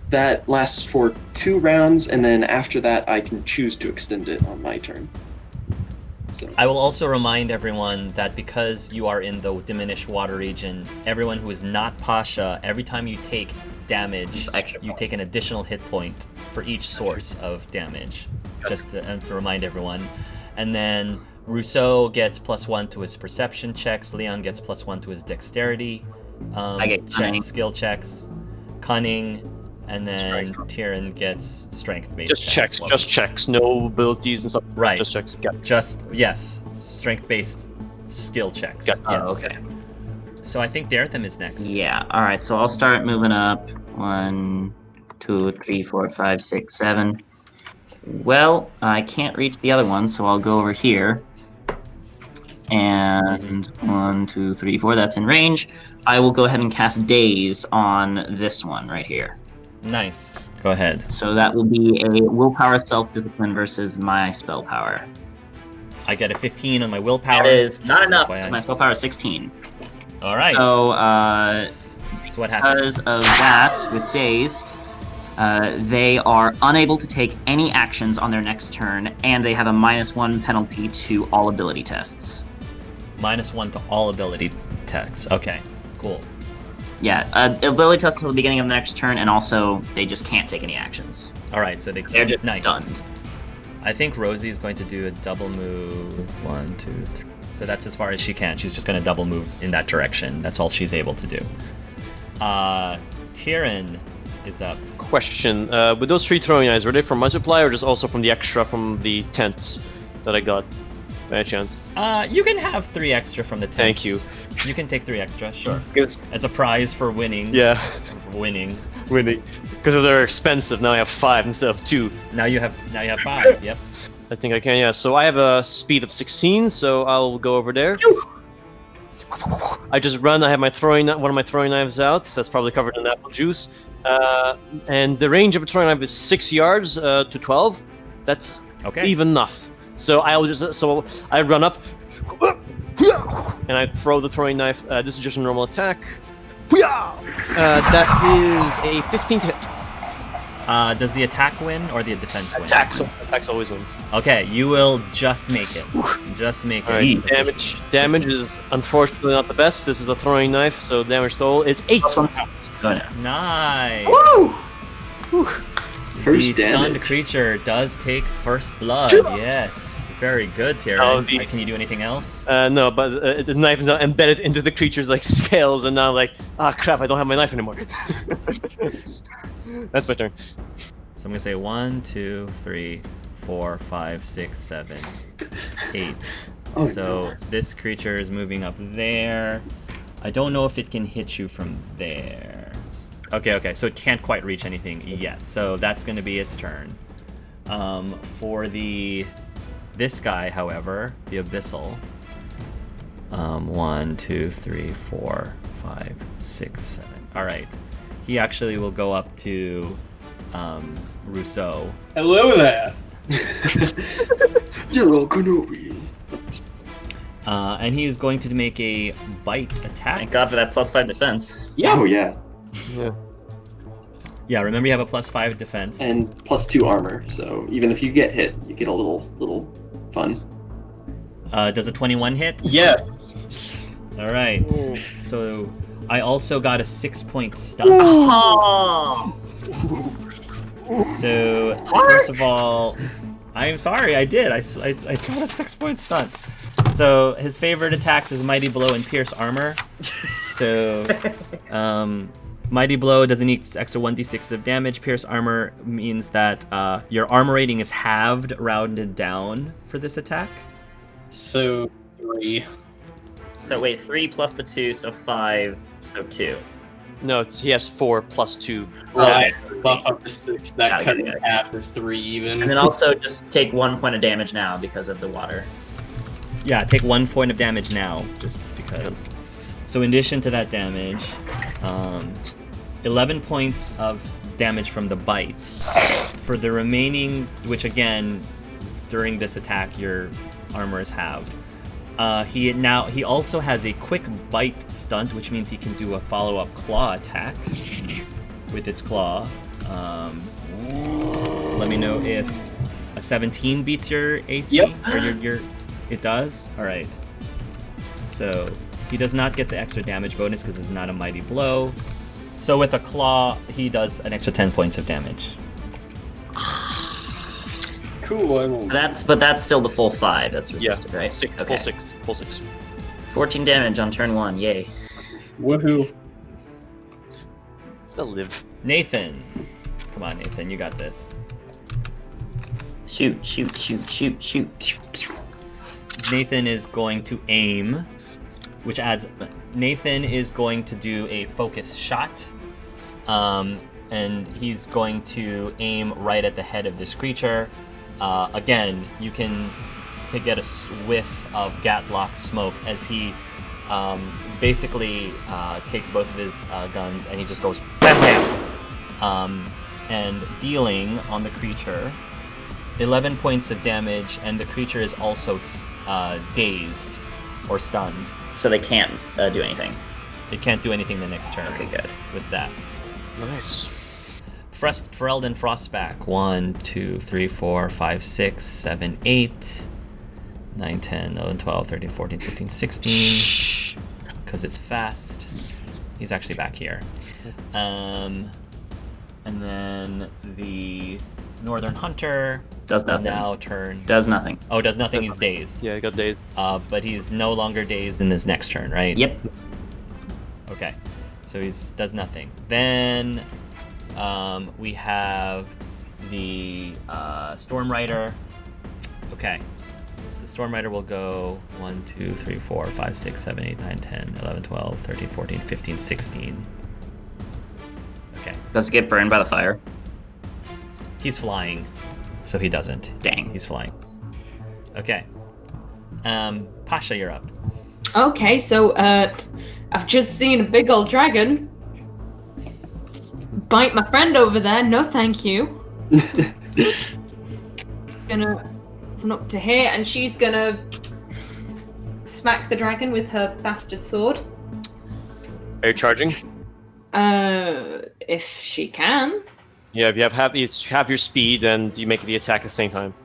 That lasts for 2 rounds, and then after that, I can choose to extend it on my turn. So. I will also remind everyone that because you are in the diminished water region, everyone who is not Pasha, every time you take damage, you take an additional hit point for each source of damage. Just to remind everyone. And then Rousseau gets +1 to his perception checks. Leon gets +1 to his dexterity I get cunning. skill checks. Cunning. And then Tyrion gets strength-based checks. Just checks. No abilities and stuff. Right. Just checks. Got it. Yes. Strength-based skill checks. Got it. Yes. Oh, okay. So I think Dartham is next. Yeah, alright, so I'll start moving up. 1, 2, 3, 4, 5, 6, 7. Well, I can't reach the other one, so I'll go over here. And 1, 2, 3, 4, that's in range. I will go ahead and cast Daze on this one right here. Nice. Go ahead. So that will be a willpower self-discipline versus my spell power. I get a 15 on my willpower. That is not enough. FYI. My spell power is 16. All right. So, so what happens? because of that, with Daze, they are unable to take any actions on their next turn, and they have a -1 penalty to all ability tests. -1 to all ability tests. Okay, cool. Yeah, ability tests until the beginning of the next turn, and also they just can't take any actions. All right, so they're just nice. stunned. I think Rosie is going to do a double move. 1, 2, 3. So that's as far as she can. She's just going to double move in that direction. That's all she's able to do. Tyrion is up. Question: with those 3 throwing knives, were they from my supply or just also from the extra from the tents that I got? By chance. You can have 3 extra from the tents. Thank you. You can take 3 extra, sure. Because As a prize for winning. yeah, For winning. winning. Because they're expensive. Now I have 5 instead of 2. Now you have 5. Yep. I think I can. Yeah. So I have a speed of 16. So I'll go over there. I just run. I have my one of my throwing knives out. That's probably covered in apple juice. And the range of a throwing knife is 6 yards to 12. That's even enough. So I run up, and I throw the throwing knife. This is just a normal attack. That is a 15 to hit. Does the attack win or the defense win? Attacks always wins. Okay, you will just make it. Just make it. Alright, damage is unfortunately not the best. This is a throwing knife, so damage total is 8. Nice. Woo! The First stunned damage. creature does take first blood. Yes. Very good, Tyrion. Can you do anything else? No, but the knife is now embedded into the creature's like scales, and now like, crap, I don't have my knife anymore. That's my turn. So I'm gonna say 1, 2, 3, 4, 5, 6, 7, 8. Oh, So no. this creature is moving up there. I don't know if it can hit you from there. Okay, so it can't quite reach anything yet. So that's gonna be its turn. For this guy, however, the Abyssal. 1, 2, 3, 4, 5, 6, 7. All right. He actually will go up to Rousseau. Hello there. You're all Kenobi. And he is going to make a bite attack. Thank God for that +5 defense. Oh yeah, Yeah. Yeah, remember you have a +5 defense. and +2 armor. So even if you get hit, you get a little fun. Does a 21 hit? Yes. All right. Ooh. So I also got a 6-point stun. Oh! So first of all, I'm sorry, I did. I got a 6-point stun. So his favorite attacks is Mighty Blow and Pierce Armor. So Mighty Blow does an extra 1d6 of damage. Pierce Armor means that your armor rating is halved, rounded down for this attack. So 3. So wait, 3 plus the 2, so 5, so 2. No, he has 4 plus 2. I buff up to 6. That Got it, cut got in it. half is 3 even. And then also just take 1 point of damage now because of the water. Yeah, take 1 point of damage now, just because. So in addition to that damage, 11 points of damage from the bite. For the remaining, which again, during this attack, your armor is halved. He also has a quick bite stunt, which means he can do a follow-up claw attack with its claw. Let me know if a 17 beats your AC. Yep. Or your it does? Alright. So he does not get the extra damage bonus because it's not a mighty blow. So with a claw, he does an extra 10 points of damage. Cool. I will. But that's still the full 5 that's resisted, right? Full six. 14 damage on turn 1, yay. Woohoo. They'll live. Nathan. Come on, Nathan, you got this. Shoot. Nathan is going to aim, which adds... Nathan is going to do a focus shot, and he's going to aim right at the head of this creature. Again, you can get a whiff of Gatlock smoke as he basically takes both of his guns and he just goes bam bam, and dealing on the creature 11 points of damage, and the creature is also dazed or stunned. So they can't do anything. It can't do anything the next turn. Okay, good. With that. Nice. Ferelden Frostback. 1, 2, 3, 4, 5, 6, 7, 8, 9, 10, 11, 12, 13, 14, 15, 16. Because it's fast. He's actually back here. And then the Northern Hunter Does will nothing. now turn. Does nothing. Oh, does nothing. He's dazed. Yeah, I got dazed. But he's no longer dazed in this next turn, right? Yep. Okay. So he's does nothing. Then we have the Storm Rider. Okay. So the Storm Rider will go 1, 2, 3, 4, 5, 6, 7, 8, 9, 10, 11, 12, 13, 14, 15, 16. Okay. Does it get burned by the fire? He's flying, so he doesn't. Dang. He's flying. Okay. Pasha, you're up. Okay, so I've just seen a big old dragon bite my friend over there. No, thank you. Gonna run up to here, and she's gonna smack the dragon with her bastard sword. Are you charging? If she can. Yeah, if you have your speed and you make the attack at the same time.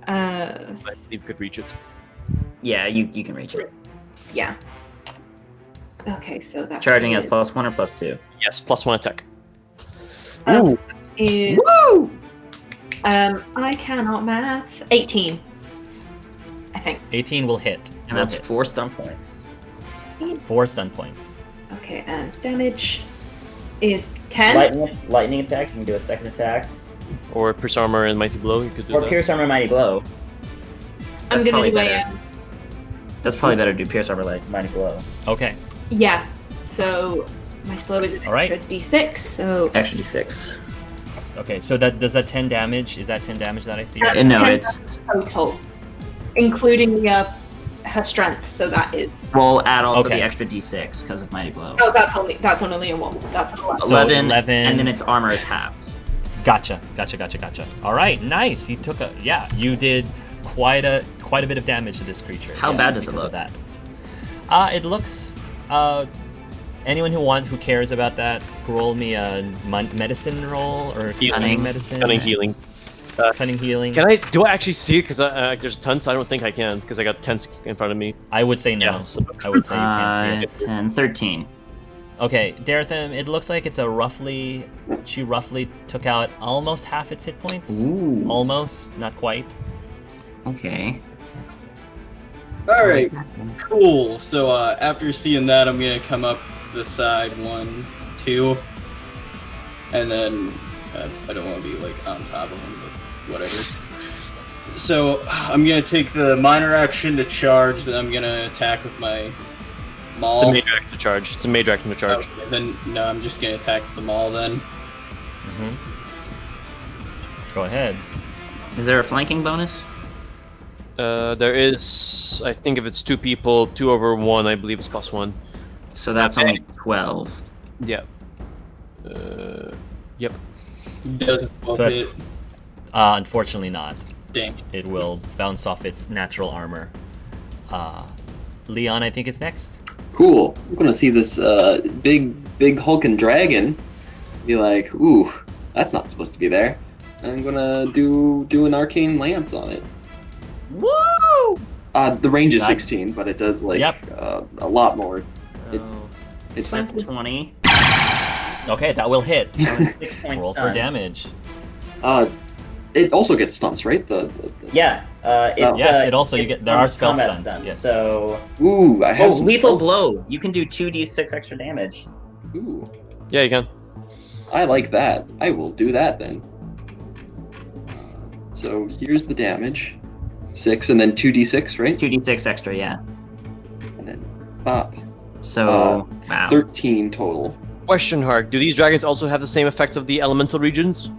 I believe you could reach it. Yeah, you can reach it. Yeah. Okay, so that Charging as +1 or +2? Yes, +1 attack. That is I cannot math. 18. I think. 18 will hit. And that's 4 stun points. 4 stun points. Okay, and damage is 10. Lightning attack, you can do a second attack. Or Pierce Armor and Mighty Blow, you could do Or that. Pierce Armor, Mighty Blow. I'm That's gonna do probably a better. That's probably better to do Pierce Armor, Mighty Blow. Okay. yeah. So my blow is an All right. extra d6. So Extra d6. Okay, so that does that 10 damage? Is that 10 damage that I see? That's No, 10 it's... total, including her strength. So that is. We'll add also Okay. the extra d6 because of Mighty Blow. Oh, that's only a 1. That's a lot. So 11, 11. and then its armor is halved. Gotcha. All right, nice. You took you did quite a bit of damage to this creature. How bad does it because of look? that. It looks. Anyone who cares about that, roll me a medicine roll or cunning medicine. Cunning healing. Cunning healing. Do I actually see it? Because there's tons. I don't think I can because I got tens in front of me. I would say no. Yeah, so- I would say you can't see it. 10, 13. Okay, Daretham, it looks like she roughly took out almost half its hit points. Ooh. Almost, not quite. Okay. Alright, cool. So after seeing that, I'm gonna come up the side 1, 2, and then I don't want to be like on top of him, but whatever. So I'm gonna take the minor action to charge, then I'm gonna attack with my maul. It's a major action to charge. Okay, then no, I'm just gonna attack the maul then. Go ahead. Is there a flanking bonus? There is, I think if it's 2 people, 2 over 1, I believe it's +1. So that's Okay. only 12. Yeah. Yep. Does So that's- hit. Unfortunately not. Dang. It will bounce off its natural armor. Leon, I think is next. Cool. I'm gonna see this big hulking dragon. Be like, ooh, That's not supposed to be there. I'm gonna do an arcane lance on it. Woo! The range is That- 16, but it does like Yep. a lot more. Oh. It's That's 20. Okay, that will hit. 6 points Roll for stunned. damage. it also gets stunts, right? Yeah. It's, Yes, it also you it's get there are spell combat stunts. Yes. So. Ooh, I have some lethal spells. blow. You can do 2d6 extra damage. Ooh, Yeah, you can. I like that. I will do that then. So here's the damage. 6 and then 2d6, right? 2d6 extra, yeah. And then bop. So, wow. 13 total. Question, Hark. Do these dragons also have the same effects of the elemental regions?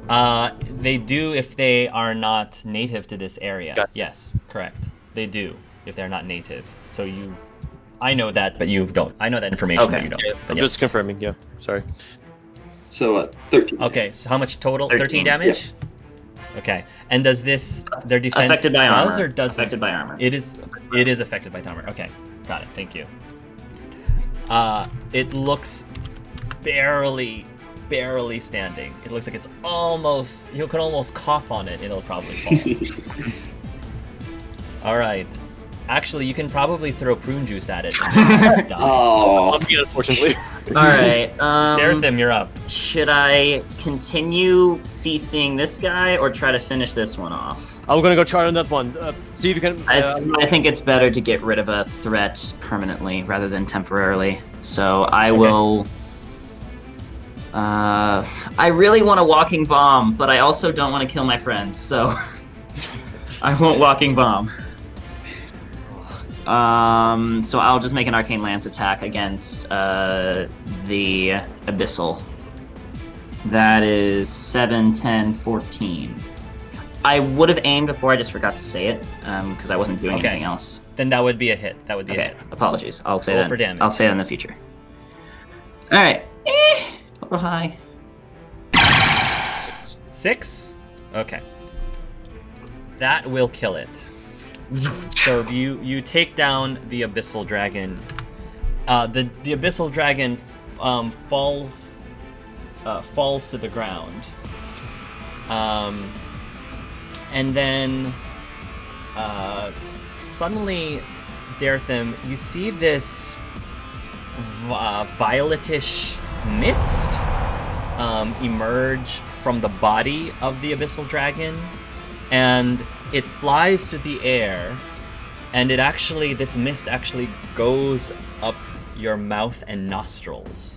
They do if they are not native to this area. Got it. Yes, correct. They do if they're not native. So I know that, but you don't. I know that information, Okay. but you don't. Yeah, But I'm yes. just confirming. Yeah, sorry. So 13. Okay, so how much total? 13. 13 damage? Okay. And does their defense Affected by does armor. or doesn't? Affected by armor. It is affected by armor. Okay. Got it. Thank you. It looks barely standing. It looks like it's almost, you can almost cough on it, it'll probably fall. All right. Actually, you can probably throw prune juice at it. And die. Oh, Unfortunately. Alright, Darethim, you're up. should I continue CCing this guy or try to finish this one off? I'm gonna go try on that one. See if you can. I think it's better to get rid of a threat permanently rather than temporarily. So I will. I really want a walking bomb, but I also don't want to kill my friends, so I won't walking bomb. So I'll just make an arcane lance attack against the abyssal. That is 7, 10, 14. I would have aimed before, I just forgot to say it, because I wasn't doing Okay. anything else. Then that would be a hit. That would be a Okay, hit. apologies. I'll say Roll that. for damage. I'll say that in the future. All right. A little high. 6? Okay. That will kill it. So you take down the abyssal dragon. The abyssal dragon falls to the ground. And then suddenly, Darethim, you see this violetish mist emerge from the body of the abyssal dragon, and it flies through the air, and this mist actually goes up your mouth and nostrils.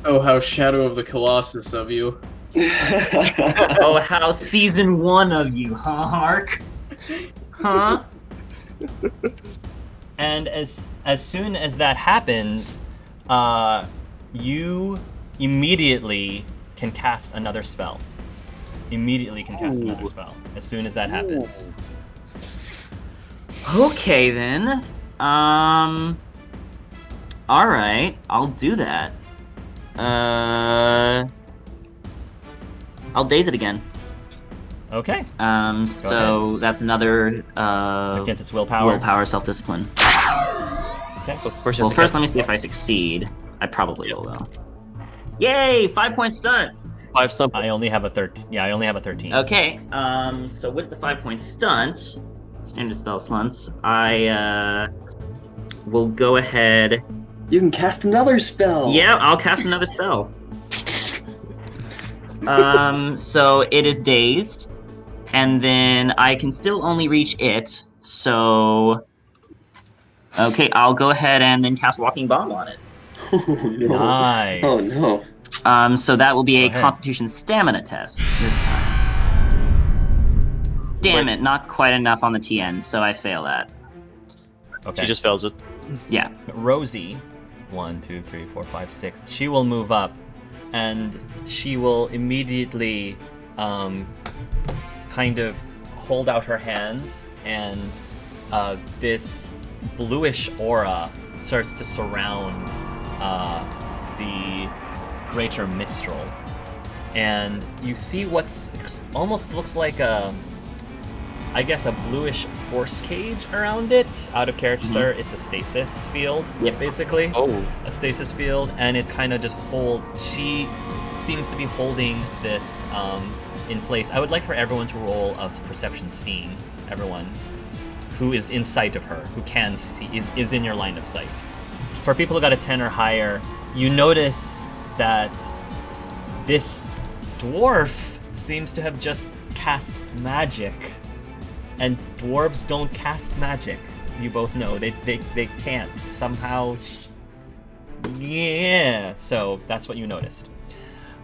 Oh, how Shadow of the Colossus of you. Oh, how season 1 of you, huh, Hark? Huh? And as soon as that happens, you immediately can cast another spell. Another spell as soon as that happens. Okay then. All right, I'll do that. I'll daze it again. Okay. So that's another Against its willpower. willpower self-discipline. Okay. Well, first, you Well, have to first cast- let me see if I succeed. I probably will though. Yay! 5-point stunt. 5 stump. I only have a 13. Yeah, I only have a 13. Okay. So with the 5-point stunt, standard spell slunts, I will go ahead. you can cast another spell. Yeah, I'll cast another spell. So it is dazed, and then I can still only reach it. So, okay, I'll go ahead and then cast Walking Bomb on it. Oh, no. Nice. Oh no. So that will be Go a ahead. Constitution Stamina test this time. Damn it, not quite enough on the TN, so I fail that. Okay. She just fails it. Yeah. Rosie, 1, 2, 3, 4, 5, 6. She will move up, and she will immediately kind of hold out her hands, and this bluish aura starts to surround the greater Mistral, and you see what's almost looks like a I guess, a bluish force cage around it. Out of character, it's a stasis field, basically. Oh. A stasis field, and it kind of just she seems to be holding this in place. I would like for everyone to roll a perception scene. Everyone who is in sight of her, who can see, is in your line of sight. For people who got a 10 or higher, you notice that this dwarf seems to have just cast magic. And dwarves don't cast magic. You both know. They can't. Somehow... Yeah. So, that's what you noticed.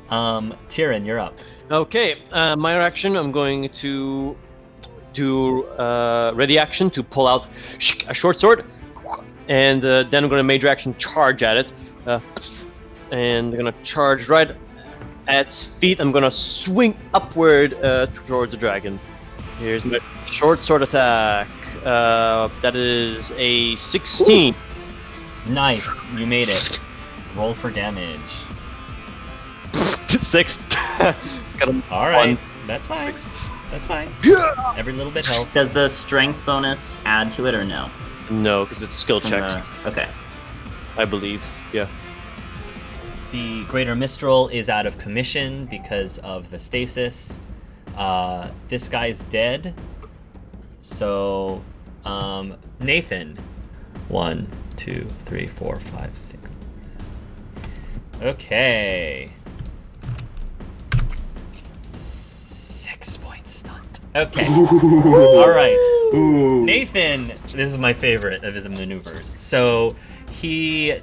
Tyrion, you're up. Okay, my action, I'm going to do ready action to pull out a short sword, and then I'm going to major action charge at it, and I'm going to charge right at its feet. I'm going to swing upward towards the dragon. Here's my short sword attack. That is a 16. Ooh. Nice, you made it. Roll for damage. 6. All right, that's fine. 6. That's fine. Every little bit helps. Does the strength bonus add to it or no? No, because it's skill checks. Okay. I believe, yeah. The Greater Mistral is out of commission because of the stasis. This guy's dead. So, Nathan. 1, 2, 3, 4, 5, 6. Okay. 6-point stunt. Okay. All right. Ooh. Nathan, this is my favorite of his maneuvers. So he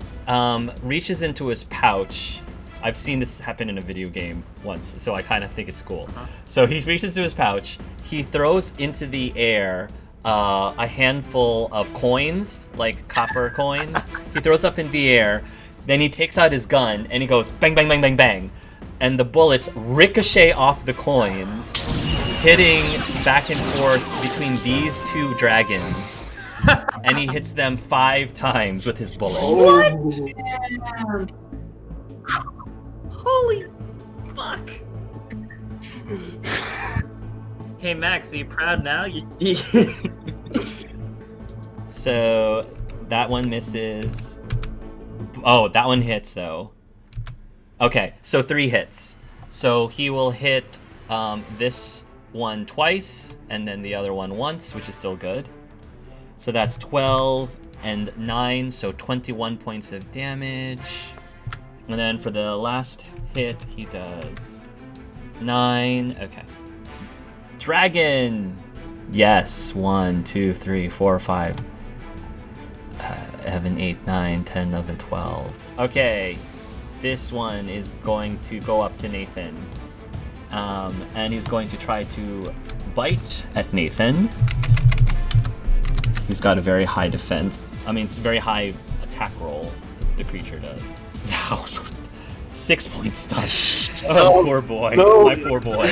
reaches into his pouch. I've seen this happen in a video game once, so I kind of think it's cool. So he reaches to his pouch. He throws into the air a handful of coins, like copper coins. He throws up in the air. Then he takes out his gun and he goes bang, bang, bang, bang, bang. And the bullets ricochet off the coins, hitting back and forth between these two dragons. And he hits them 5 times with his bullets. What? Holy fuck. Hey Max, are you proud now? So that one misses. Oh, that one hits though. Okay, so 3 hits. So he will hit this one twice, and then the other one once, which is still good. So that's 12 and 9, so 21 points of damage. And then for the last hit, he does 9. Okay. Dragon! Yes, 1, 2, 3, 4, 5. 7, 8, 9, 10, 11, 12. Okay. This one is going to go up to Nathan. And he's going to try to bite at Nathan. He's got a very high defense. I mean, it's a very high attack roll, the creature does. 6-point stun. Oh, poor boy. No. My poor boy.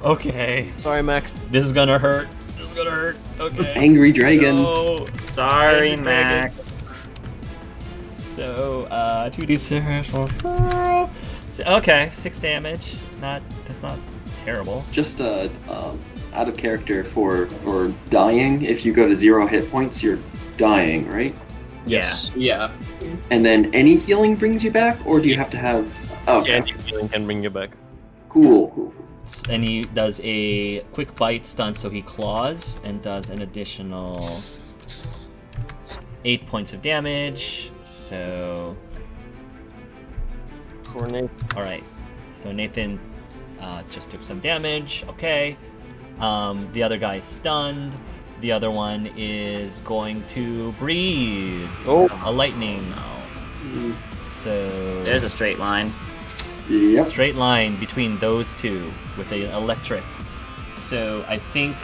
Okay. Sorry, Max. This is gonna hurt. This is gonna hurt. Okay. Angry dragons. So, Sorry, angry Max. dragons. So, 2d6. Okay, 6 damage. That's not terrible. Just out of character for dying. If you go to 0 hit points, you're dying, right? Yeah. Yeah. And then any healing brings you back, or do you have to have? Oh, okay. Yeah, any healing can bring you back. Cool. And he does a quick bite stunt, so he claws and does an additional 8 points of damage. So, Poor Nathan. all right. So Nathan just took some damage. Okay. The other guy's stunned. The other one is going to breathe. Oh. A lightning. So There's a straight line. Yep. straight line between those two with the electric. So I think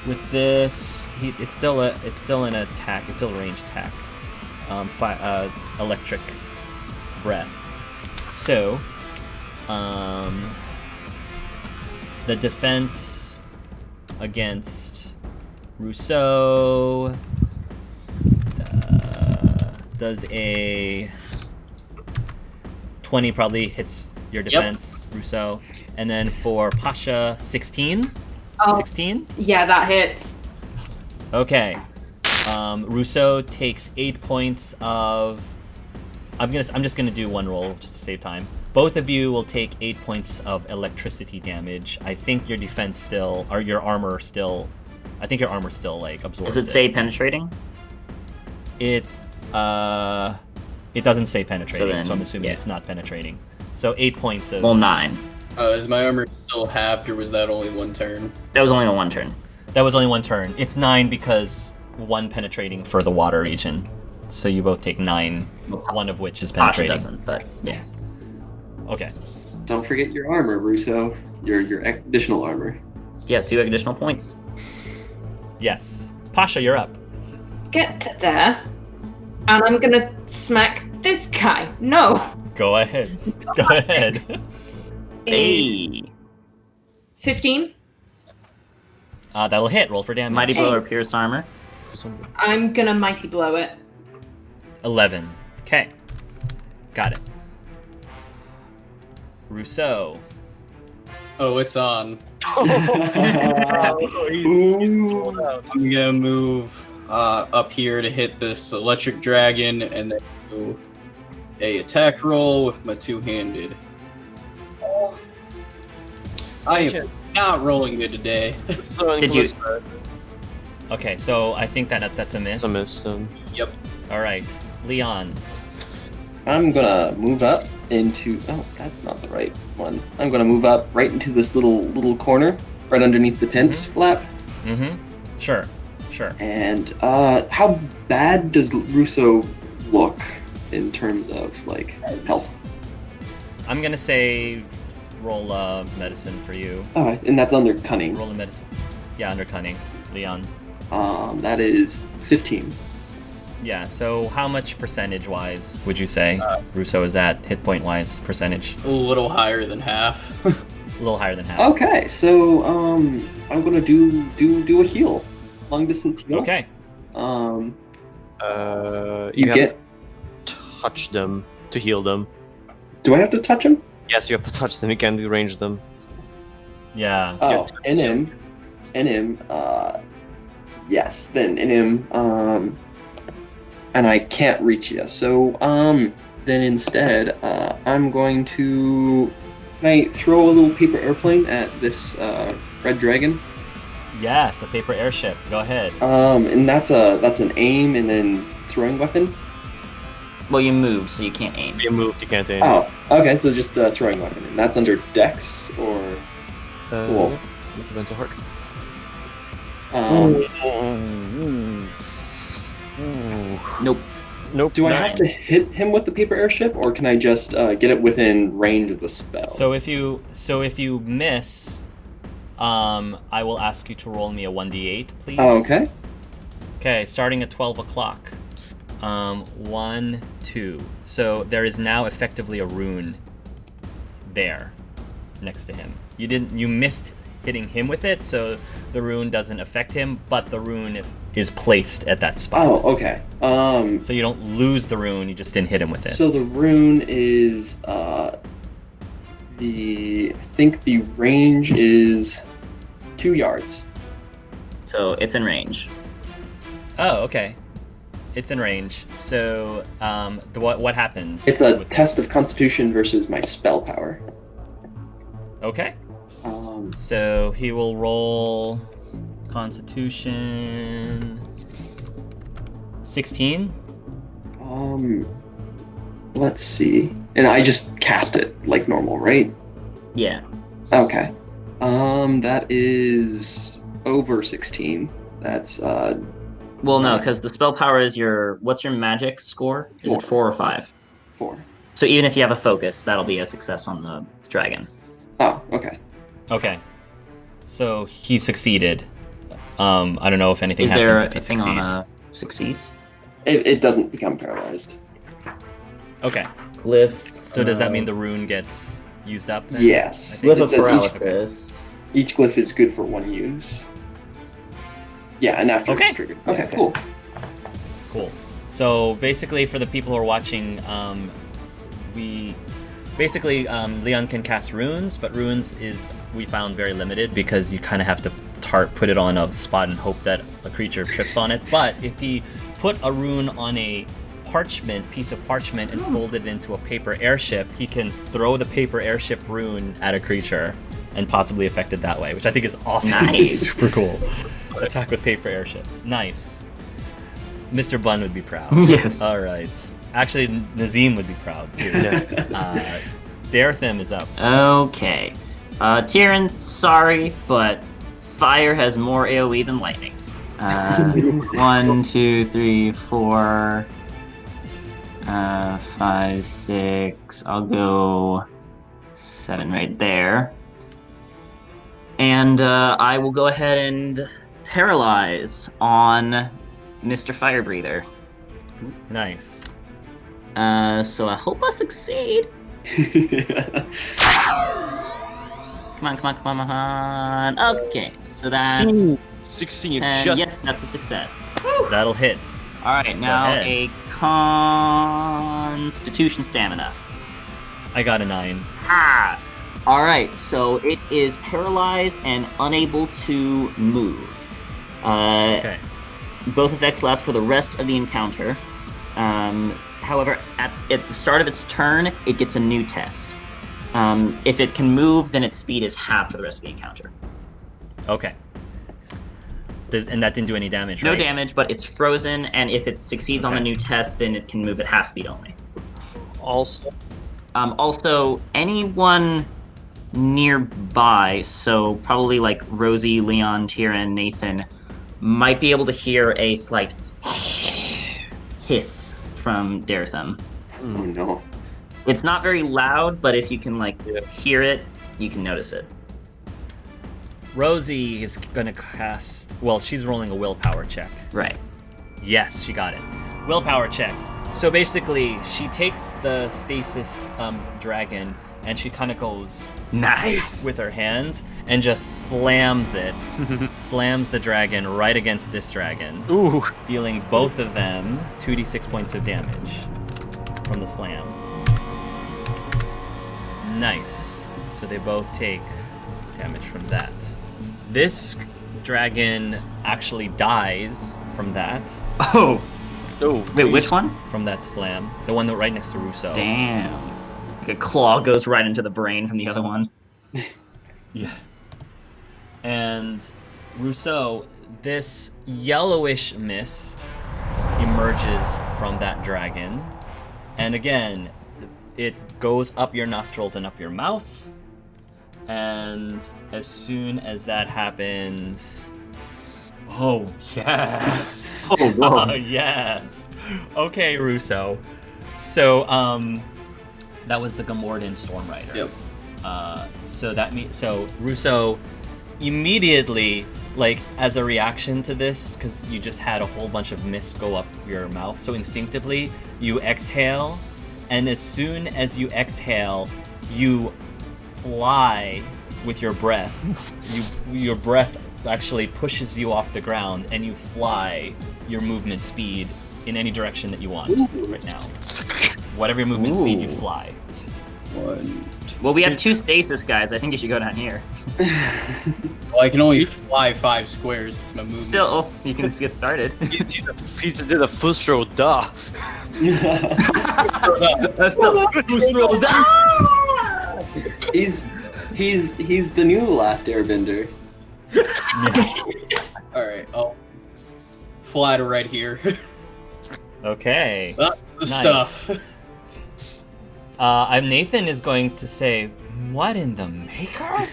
with this, it's still an attack. It's still a ranged attack. Electric breath. So, the defense against Rousseau does a 20, probably hits your defense, Rousseau. And then for Pasha, 16. Oh. 16? Yeah, that hits. Okay. Rousseau takes 8 points of... I'm just gonna do one roll just to save time. Both of you will take 8 points of electricity damage. I think your defense still, or your armor still... I think your armor still, like, absorbs Does it say penetrating? It doesn't say penetrating, so I'm assuming it's not penetrating. So 8 points of... Well, 9. Is my armor still halved, or was that only one turn? That was only the one turn. That was only one turn. It's 9 because 1 penetrating for the water region. So you both take 9, one of which is Pasha penetrating. doesn't, but yeah. Okay. Don't forget your armor, Russo. Your additional armor. Yeah, 2 additional points. Yes. Pasha, you're up. Get to there, and I'm gonna smack this guy. No. Go ahead. Go ahead. Hey! 15. That'll hit. Roll for damage. Mighty Blow or Pierce Armor. I'm gonna mighty blow it. 11. Okay. Got it. Rousseau. Oh, it's on. Ooh. I'm gonna move up here to hit this electric dragon, and then do a attack roll with my two-handed. I am not rolling good today. Did you? Okay, so I think that's a miss. It's a miss. Yep. All right. Leon. I'm gonna move up into. Oh, that's not the right one. I'm gonna move up right into this little corner, right underneath the tent's flap. Mm-hmm. Sure. Sure. And how bad does Russo look in terms of like health? I'm gonna say roll medicine for you. And that's under cunning. Roll a medicine. Yeah, under cunning. Leon. That is 15. Yeah, so how much percentage-wise would you say Russo is at, hit-point-wise, percentage? A little higher than half. A little higher than half. Okay, so I'm gonna do a heal, long distance heal. Okay. You You have get. to touch them to heal them. Do I have to touch him? Yes, you have to touch them. You can't range them. Yeah. Oh, in him. Yes, then in him. And I can't reach you. So then instead, I'm going to. Can I throw a little paper airplane at this red dragon? Yes, a paper airship. Go ahead. And that's an aim and then throwing weapon. Well, you moved, so you can't aim. You moved, you can't aim. Oh, okay. So just throwing weapon, and that's under Dex or. Cool. Depends on Hark. Nope. Nope. Do I have to hit him with the paper airship, or can I just get it within range of the spell? So if you miss, I will ask you to roll me a 1d8, please. Oh, okay. Okay, starting at 12 o'clock. 1, 2. So there is now effectively a rune there next to him. You missed hitting him with it, so the rune doesn't affect him, but the rune is placed at that spot. Oh, okay. So you don't lose the rune, you just didn't hit him with it. So the rune is I think the range is 2 yards. So it's in range. Oh, okay. It's in range. So what happens? It's a with test of Constitution versus my spell power. Okay. So he will roll Constitution 16. Let's see. And I just cast it like normal, right? Yeah. Okay. That is over 16. That's Well, no, because the spell power is what's your magic score? Is 4. it 4 or 5? 4. So even if you have a focus, that'll be a success on the dragon. Oh, okay. Okay. So he succeeded. I don't know if anything Is happens there if he a thing succeeds. on succeeds? It doesn't become paralyzed. Okay. Glyph. So does that mean the rune gets used up then? Yes. I think- Glyph It of says paralysis. each glyph is good for 1 use. Yeah, and after Okay. it's triggered. Okay, okay. cool. Cool. So basically, for the people who are watching, Leon can cast runes, but runes we found very limited because you kind of have to tart, put it on a spot, and hope that a creature trips on it. But if he put a rune on a piece of parchment, and fold it into a paper airship, he can throw the paper airship rune at a creature and possibly affect it that way, which I think is awesome. Nice. Super cool. Attack with paper airships. Nice. Mr. Bun would be proud. Yes. All right. Actually, Nazim would be proud too. Darethim is up. Okay. Tyrion, sorry, but fire has more AoE than lightning. 1, 2, 3, 4, 5, 6. I'll go 7 right there. And I will go ahead and paralyze on Mr. Fire Breather. Nice. So I hope I succeed. Come on. Okay, so that's 16. 10. Yes, that's a success. That'll hit. Alright, now ahead. a Constitution Stamina. I got a 9. Ha! Alright, so it is paralyzed and unable to move. Okay. Both effects last for the rest of the encounter. However, at the start of its turn, it gets a new test. If it can move, then its speed is half for the rest of the encounter. Okay. And that didn't do any damage, No right? damage, but it's frozen, and if it succeeds on the Okay. new test, then it can move at half speed only. Also, Anyone nearby, so probably like Rosie, Leon, Tyrion, Nathan, might be able to hear a slight hiss from Darethim. Oh no. It's not very loud, but if you can hear it, you can notice it. Rosie is gonna cast. Well, she's rolling a willpower check. Right. Yes, she got it. Willpower check. So basically, she takes the stasis dragon and she kind of goes Nice. with her hands and just slams it. Slams the dragon right against this dragon, ooh, dealing both of them 2d6 points of damage from the slam. Nice. So they both take damage from that. This dragon actually dies from that. Oh. oh, Wait, which one? From that slam. The one that right next to Russo. Damn. Like a claw goes right into the brain from the other one. Yeah. And Rousseau, this yellowish mist emerges from that dragon. And again, it goes up your nostrils and up your mouth. And as soon as that happens... Oh, yes! Oh, whoa. Yes! Okay, Russo. So, that was the Gamorrean Stormrider. Yep. So Russo immediately, as a reaction to this, because you just had a whole bunch of mist go up your mouth, so instinctively you exhale, and as soon as you exhale, you fly with your breath. Your breath actually pushes you off the ground, and you fly your movement speed in any direction that you want right now. Whatever your movement speed, you fly. 1, 2. Well, we have 2 stasis guys. I think you should go down here. Well, I can only fly 5 squares. It's my movement. Still, you can get started. Pizza did a full stroll, duh. That's the He's the new Last Airbender. Alright, I'll fly to right here. Okay. That's the Nice. stuff. Nathan is going to say, "What in the maker?"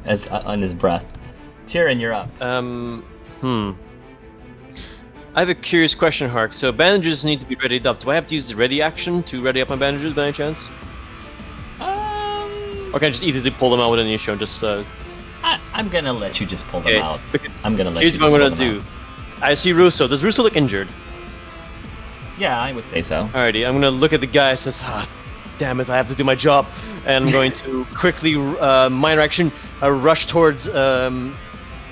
as on his breath. Tyrion, you're up. I have a curious question, Hark. So bandages need to be readied up. Do I have to use the ready action to ready up my bandages by any chance? Or can I just easily pull them out with an issue and just I'm gonna let you just pull them okay, out. because I'm gonna let here's you what just I'm pull gonna them do. I see Russo. Does Russo look injured? out. Yeah, I would say so. Alrighty, I'm gonna look at the guy and says, damn it, I have to do my job. And I'm going to quickly, minor action, rush towards Russo,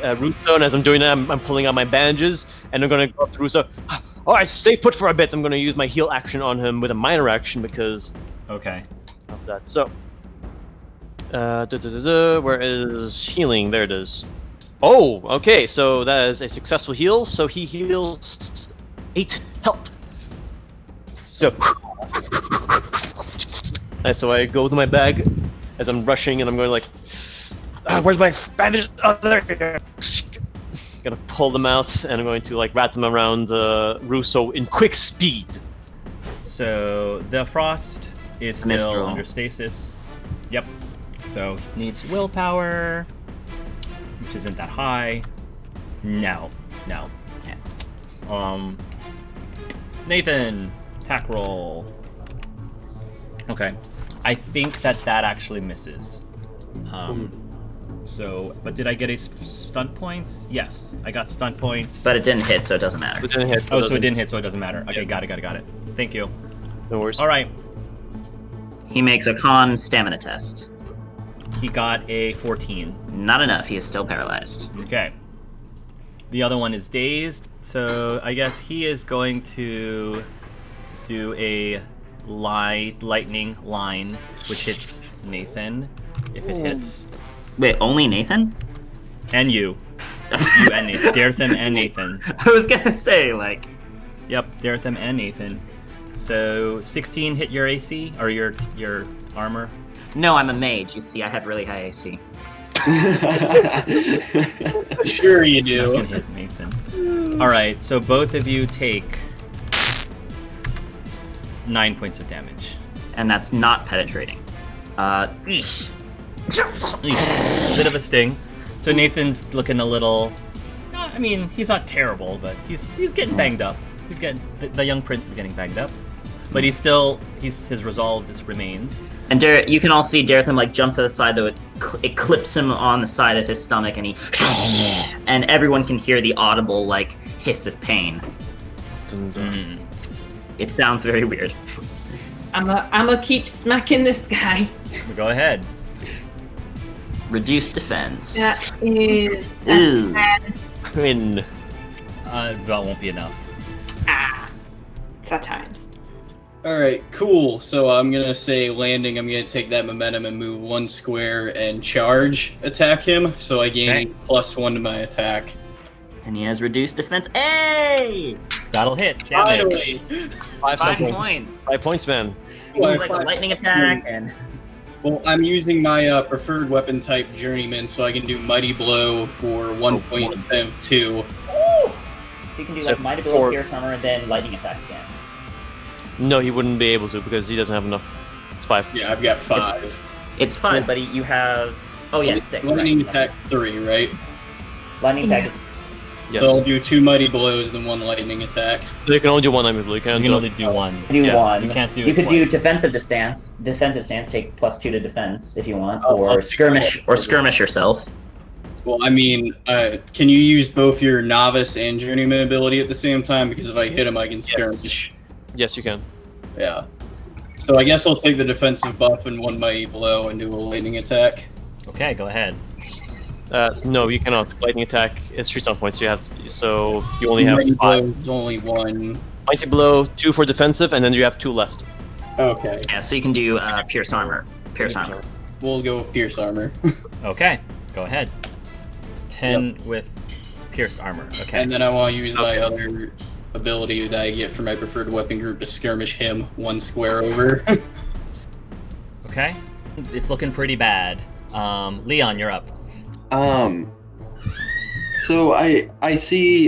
and as I'm doing that, I'm pulling out my bandages, and I'm gonna go up to Russo. Alright, stay put for a bit. I'm gonna use my heal action on him with a minor action because Okay. of that. So, where is healing? There it is. Oh, okay, so that is a successful heal, so he heals 8 health. So, and so I go to my bag as I'm rushing, and I'm going like, where's my bandage? Oh, there you go. Gonna pull them out, and I'm going to like wrap them around Russo in quick speed. So the frost is still Mistral. under stasis. Yep. So he needs willpower, which isn't that high. No. Okay. Nathan, attack roll. Okay. I think that actually misses. So, but did I get a stunt points? Yes, I got stunt points. But it didn't hit, so it doesn't matter. It didn't hit. Oh, so it didn't hit, so it doesn't matter. Okay, got it. Thank you. No worries. All right. He makes a con stamina test. He got a 14. Not enough. He is still paralyzed. Okay. The other one is dazed, so I guess he is going to do a lightning line, which hits Nathan, if it hits. Wait, only Nathan? And you. You and Nathan. Dartham and Nathan. I was gonna say, like... Yep, Dartham and Nathan. So 16 hit your AC, or your armor. No, I'm a mage, you see, I have really high AC. Sure you That's do. gonna hit Nathan. Alright, so both of you take 9 points of damage. And that's not penetrating. Eesh. Bit of a sting. So Nathan's looking a little... I mean, he's not terrible, but he's getting banged up. He's getting... The young prince is getting banged up. But his resolve remains. And you can all see Dartham like jump to the side, though it clips him on the side of his stomach, and he... and everyone can hear the audible, like, hiss of pain. Mm. It sounds very weird. I'ma keep smacking this guy. Go ahead. Reduced defense. That is Ooh. 10. I mean, That won't be enough. It's at times. Alright, cool. So I'm gonna say landing, I'm gonna take that momentum and move 1 square and charge attack him. So I gain +1 to my attack. And he has reduced defense. Hey! That'll hit. Damage. Finally! 5 points. 5 points, man. You can do, like a lightning attack and... Well, I'm using my preferred weapon type Journeyman, so I can do Mighty Blow for 1 point instead of 2. So you can do like So Mighty Blow, for- Pierce Armor, and then lightning attack again. No, he wouldn't be able to because he doesn't have enough. It's 5. Yeah, I've got 5. It's 5, but you have... Oh yeah, 6. Lightning right. attack's 3, right? Lightning attack is... Yes. So I'll do 2 Mighty Blows, then 1 lightning attack. So you can only do one Mighty Blow. You You can't can do only do one. Do Yeah, one. you can't do You it could do twice. defensive stance. Defensive stance, take +2 to defense if you want, Oh, or I'll- skirmish yourself. Well, I mean, can you use both your Novice and Journeyman ability at the same time? Because if I hit him, I can skirmish. Yes, you can. Yeah. So I guess I'll take the defensive buff and 1 Mighty Blow and do a lightning attack. Okay, go ahead. No, you cannot. Lightning attack is 3 stun points. So you only have Mighty 5. Blow is only 1. Mighty Blow, 2 for defensive, and then you have 2 left. Okay. Yeah, so you can do Pierce Armor. Pierce Armor. We'll go with Pierce Armor. Okay, go ahead. 10 with pierced armor. Okay. And then I want to use my other ability that I get for my preferred weapon group to skirmish him 1 square over. Okay. It's looking pretty bad. Leon, you're up. So I see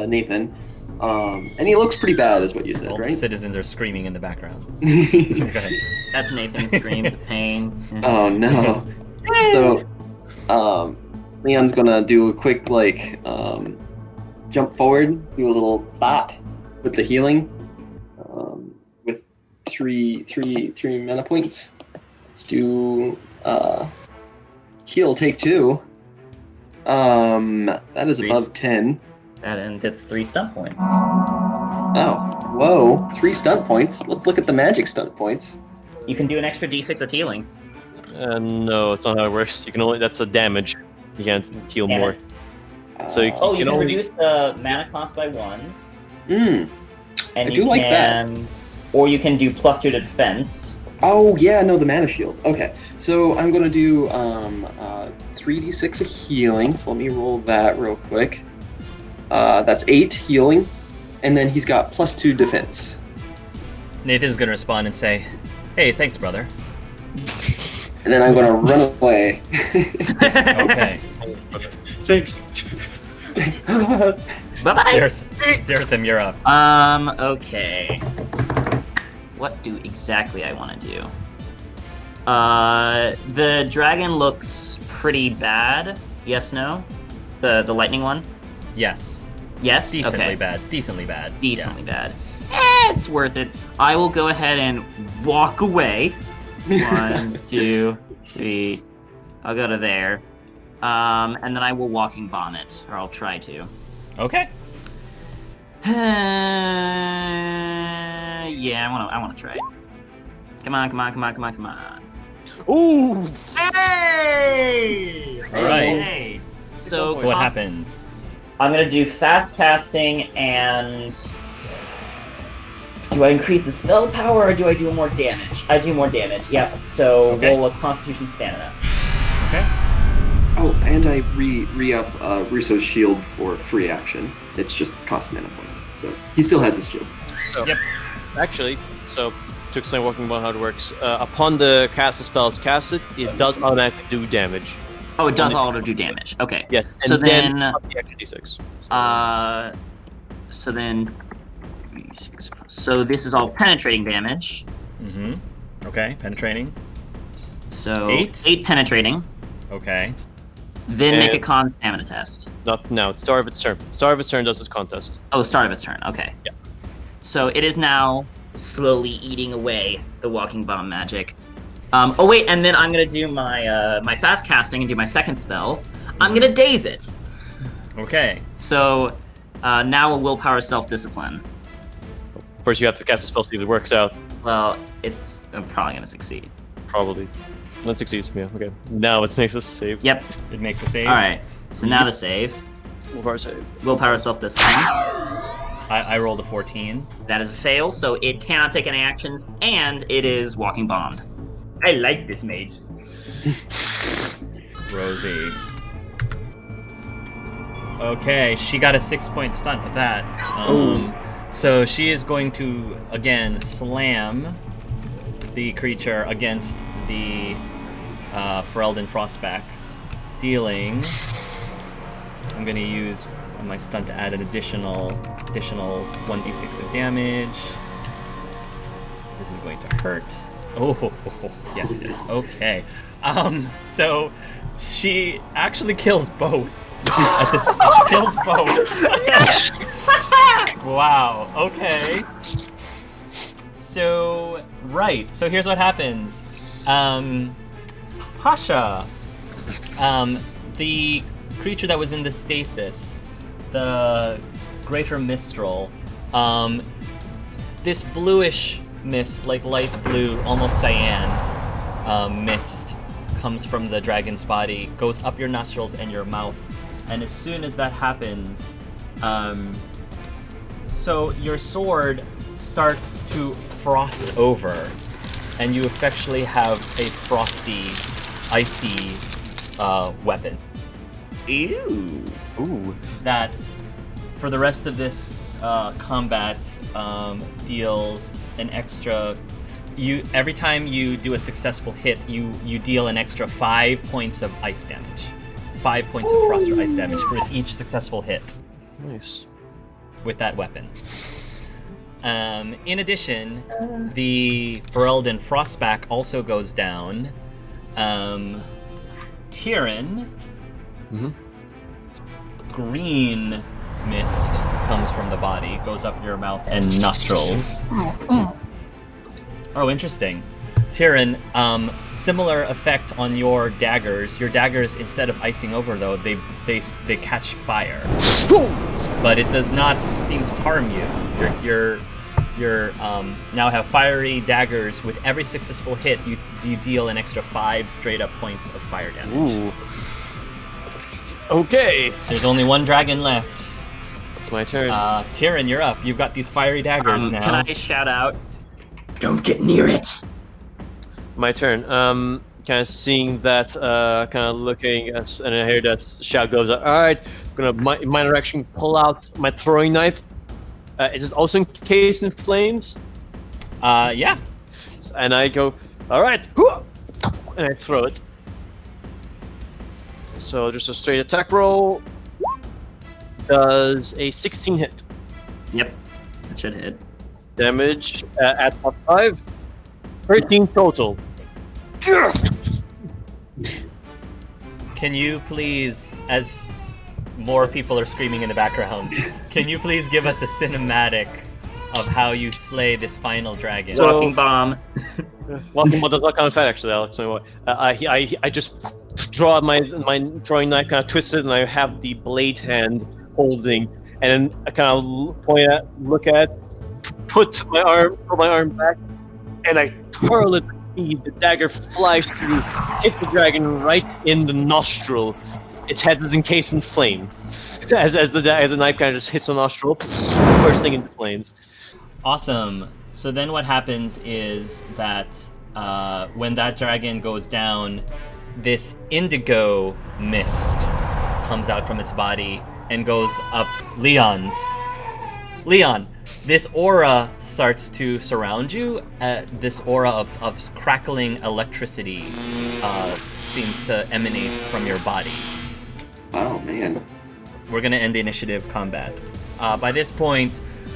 Nathan, and he looks pretty bad, is what you said, All right? the citizens are screaming in the background. Go ahead. That's Nathan's scream of pain. Oh no. So, Leon's gonna do a quick jump forward, do a little bop with the healing, with three mana points. Let's do heal, take 2. That is above 10. And it's 3 stunt points. Oh, whoa! 3 stunt points. Let's look at the magic stunt points. You can do an extra d6 of healing. No, it's not how it works. You can only that's a damage. You can't heal Damn more. it. So you Oh, you can can only- reduce the mana cost by 1. Mm. And I you do like that. Or you can do +2 to defense. Oh yeah, no, the mana shield. Okay, so I'm gonna do 3d6 of healing, so let me roll that real quick. That's 8 healing, and then he's got +2 defense. Nathan's gonna respond and say, "Hey, thanks, brother." And then I'm gonna run away. Okay. Thanks. Bye-bye! Dartham, you're up. Okay. What do exactly I want to do? The dragon looks pretty bad. Yes, no? The lightning one? Yes. Yes? Decently okay. bad. Decently bad. Decently bad. It's worth it. I will go ahead and walk away. 1, 2, 3. I'll go to there. And then I will walking bomb it, or I'll try to. Okay. Yeah, I wanna try it. Come on. Ooh! Hey! All right. Hey. So So what happens? I'm gonna do fast casting and. Do I increase the spell power or do I do more damage? I do more damage, yep. So Okay. roll a Constitution Stamina. Okay. Oh, and I re-up Russo's shield for free action. It's just cost mana points, so he still has his shield. So, Yep. Actually, so to explain walking about how it works, upon the cast the spell is casted, it does automatically do damage. Oh, it does auto do damage. Okay. Yes. So And then then, up the extra d6. so then, so this is all penetrating damage. Mm-hmm. Okay. Penetrating. So 8? penetrating. Okay. Then make a And- con stamina test. Not now. It's start of its turn. Start of its turn does its contest. Oh, start of its turn. Okay. Yeah. So it is now slowly eating away the walking bomb magic. Oh wait, and then I'm gonna do my my fast casting and do my second spell. I'm gonna daze it. Okay. So now a willpower self-discipline. First, you have to cast a spell see if it works out. Well, I'm probably gonna succeed. Probably. That succeeds. Yeah. Okay. Now it makes us save. Yep. It makes a save. All right. So now the save. Willpower save. Willpower self-discipline. I rolled a 14. That is a fail, so it cannot take any actions, and it is walking bombed. I like this mage. Rosie. Okay, she got a 6-point stunt with that. So she is going to again slam the creature against the Ferelden Frostback, dealing. I'm going to use my stunt to add an additional 1d6 of damage. This is going to hurt. Oh, yes, okay. So she actually kills both. She kills both. Wow. Okay. So So here's what happens. Pasha, the creature that was in the stasis, the Greater Mistral, this bluish mist, like light blue, almost cyan mist, comes from the dragon's body, goes up your nostrils and your mouth, and as soon as that happens, so your sword starts to frost over, and you effectively have a frosty, icy weapon. Ew. Ooh. That, for the rest of this combat, deals an extra. Every time you do a successful hit, you deal an extra 5 points of ice damage. 5 points of frost or ice damage for each successful hit Nice. with that weapon. In addition, the Ferelden Frostback also goes down. Tyrion, Mhm. green mist comes from the body, goes up your mouth and nostrils. Oh, interesting. Tyrion, similar effect on your daggers. Your daggers, instead of icing over, though, they catch fire. But it does not seem to harm you. You're now have fiery daggers. With every successful hit, you deal an extra 5 straight up points of fire damage. Ooh. Okay. There's only one dragon left. It's my turn. Tyrion, you're up. You've got these fiery daggers now. Can I shout out? Don't get near it. My turn. kind of seeing that, kind of looking, and I hear that shout goes, all right, I'm gonna minor action pull out my throwing knife. Is it also encased in flames? Yeah. And I go, all right, and I throw it. So just a straight attack roll. Does a 16 hit. Yep, that should hit. Damage at top 5. 13 total. Can you please, as more people are screaming in the background, can you please give us a cinematic of how you slay this final dragon? So- Walking bomb. Welcome, does not count fat actually, Alex. I just draw my throwing knife, kind of twist it, and I have the blade hand holding, and then I kind of look at, put my arm back, and I twirl it. The dagger flies through, hits the dragon right in the nostril. Its head is encased in flame. As the knife kind of just hits the nostril, bursting into flames. Awesome. So then what happens is that when that dragon goes down, this indigo mist comes out from its body and goes up Leon's. Leon, this aura starts to surround you. This aura of crackling electricity seems to emanate from your body. Oh man. We're gonna end the initiative combat. By this point,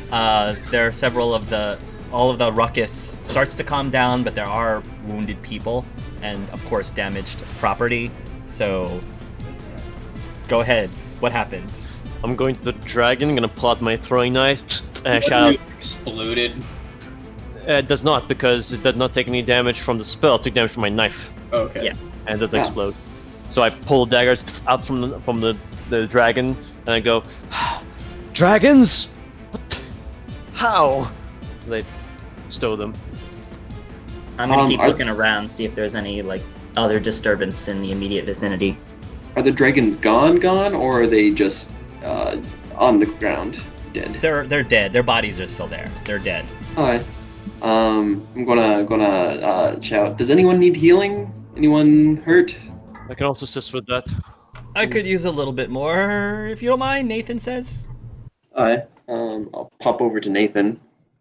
there are all of the ruckus starts to calm down, but there are wounded people and, of course, damaged property. So, go ahead. What happens? I'm going to the dragon. I'm gonna pull out my throwing knife and shout out. Exploded. It does not, because it does not take any damage from the spell. It took damage from my knife, Okay. Yeah. and it doesn't explode. So I pull daggers out from the dragon, and I go, dragons? What? How? They stow them. I'm gonna keep are- looking around, see if there's any like other disturbance in the immediate vicinity. Are the dragons gone, or are they just on the ground, dead? They're dead. Their bodies are still there. They're dead. Alright. I'm gonna shout. Does anyone need healing? Anyone hurt? I can also assist with that. I could use a little bit more, if you don't mind, Nathan says. Alright. I'll pop over to Nathan.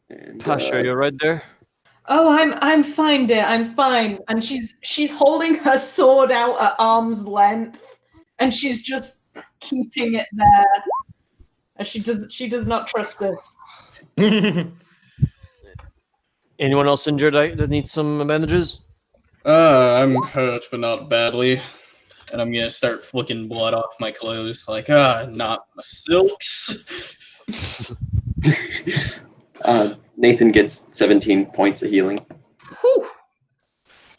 And, Tasha, you're right there. Oh, I'm fine, dear. I'm fine. And she's holding her sword out at arm's length, and she's just keeping it there. As she does not trust this. Anyone else injured that needs some bandages? I'm hurt, but not badly. And I'm gonna start flicking blood off my clothes, like, not my silks. Nathan gets 17 points of healing.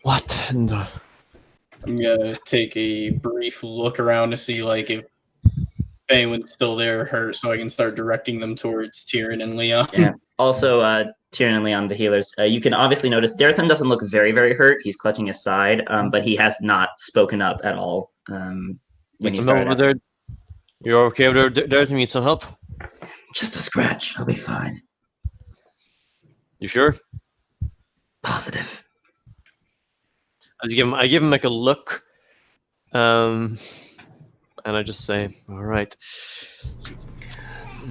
What? And I'm gonna take a brief look around to see, like, if anyone's still there or hurt, so I can start directing them towards Tyrion and Leon. Yeah. Also, Tyrion and Leon, the healers, you can obviously notice Darethan doesn't look very, very hurt. He's clutching his side, but he has not spoken up at all when you come started. over there. You're okay over there? Do you need some help? Just a scratch. I'll be fine. You sure? Positive. I give him like a look, and I just say, "All right."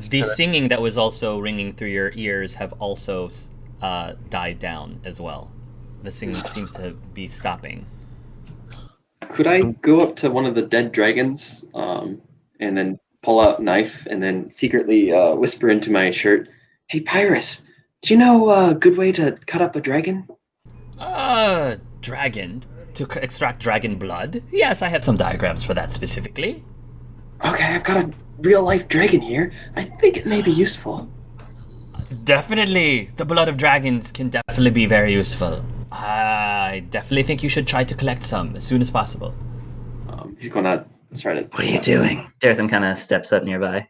The singing that was also ringing through your ears have also died down as well. The singing seems to be stopping. Could I go up to one of the dead dragons, and then pull out a knife, and then secretly whisper into my shirt, "Hey, Pyrus, do you know a good way to cut up a dragon?" Dragon? To extract dragon blood? Yes, I have some diagrams for that specifically. Okay, I've got a real-life dragon here. I think it may be useful. Definitely. The blood of dragons can definitely be very useful. I definitely think you should try to collect some as soon as possible. He's gonna try to... What are you doing? Darethan kind of steps up nearby.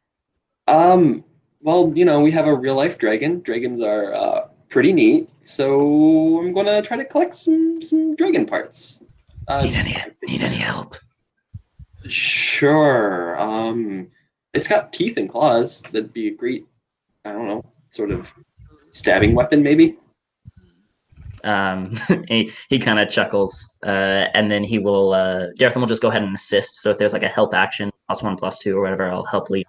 Well, we have a real-life dragon. Dragons are pretty neat, so I'm gonna try to collect some dragon parts. Need any help? Sure. It's got teeth and claws. That'd be a great, I don't know, sort of stabbing weapon, maybe. He kind of chuckles, and then he will. Dartham will just go ahead and assist. So if there's like a help action, +1, +2, or whatever, I'll help lead.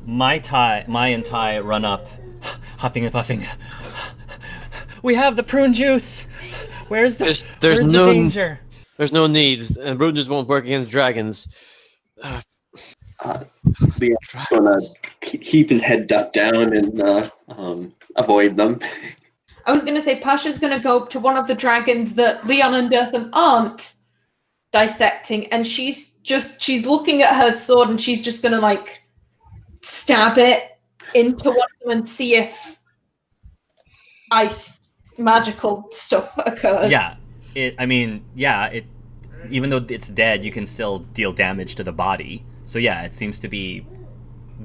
My and Ty run up, huffing and puffing. We have the prune juice. Where's the There's where's no the danger? There's no need, and Brutus won't work against dragons. Leon's gonna keep his head ducked down and avoid them. I was gonna say Pasha's gonna go up to one of the dragons that Leon and Dirtham aren't dissecting, and she's looking at her sword and she's just gonna like stab it into one of them and see if ice magical stuff occurs. Yeah, even though it's dead, you can still deal damage to the body. So yeah, it seems to be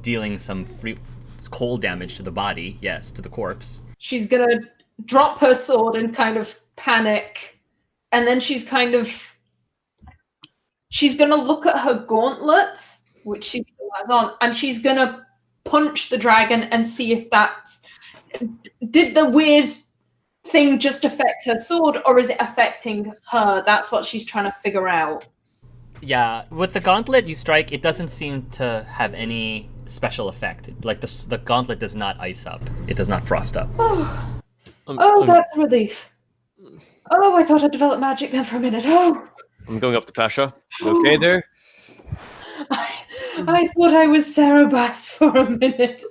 dealing some cold damage to the body, yes, to the corpse. She's gonna drop her sword and kind of panic, and then she's gonna look at her gauntlets, which she still has on, and she's gonna punch the dragon and see if did the weird thing just affect her sword, or is it affecting her? That's what she's trying to figure out. Yeah, with the gauntlet you strike, it doesn't seem to have any special effect. Like the gauntlet does not ice up. It does not frost up. That's a relief. Oh, I thought I developed magic then for a minute. Oh. I'm going up to Pasha. You okay there? I thought I was Cerebas for a minute.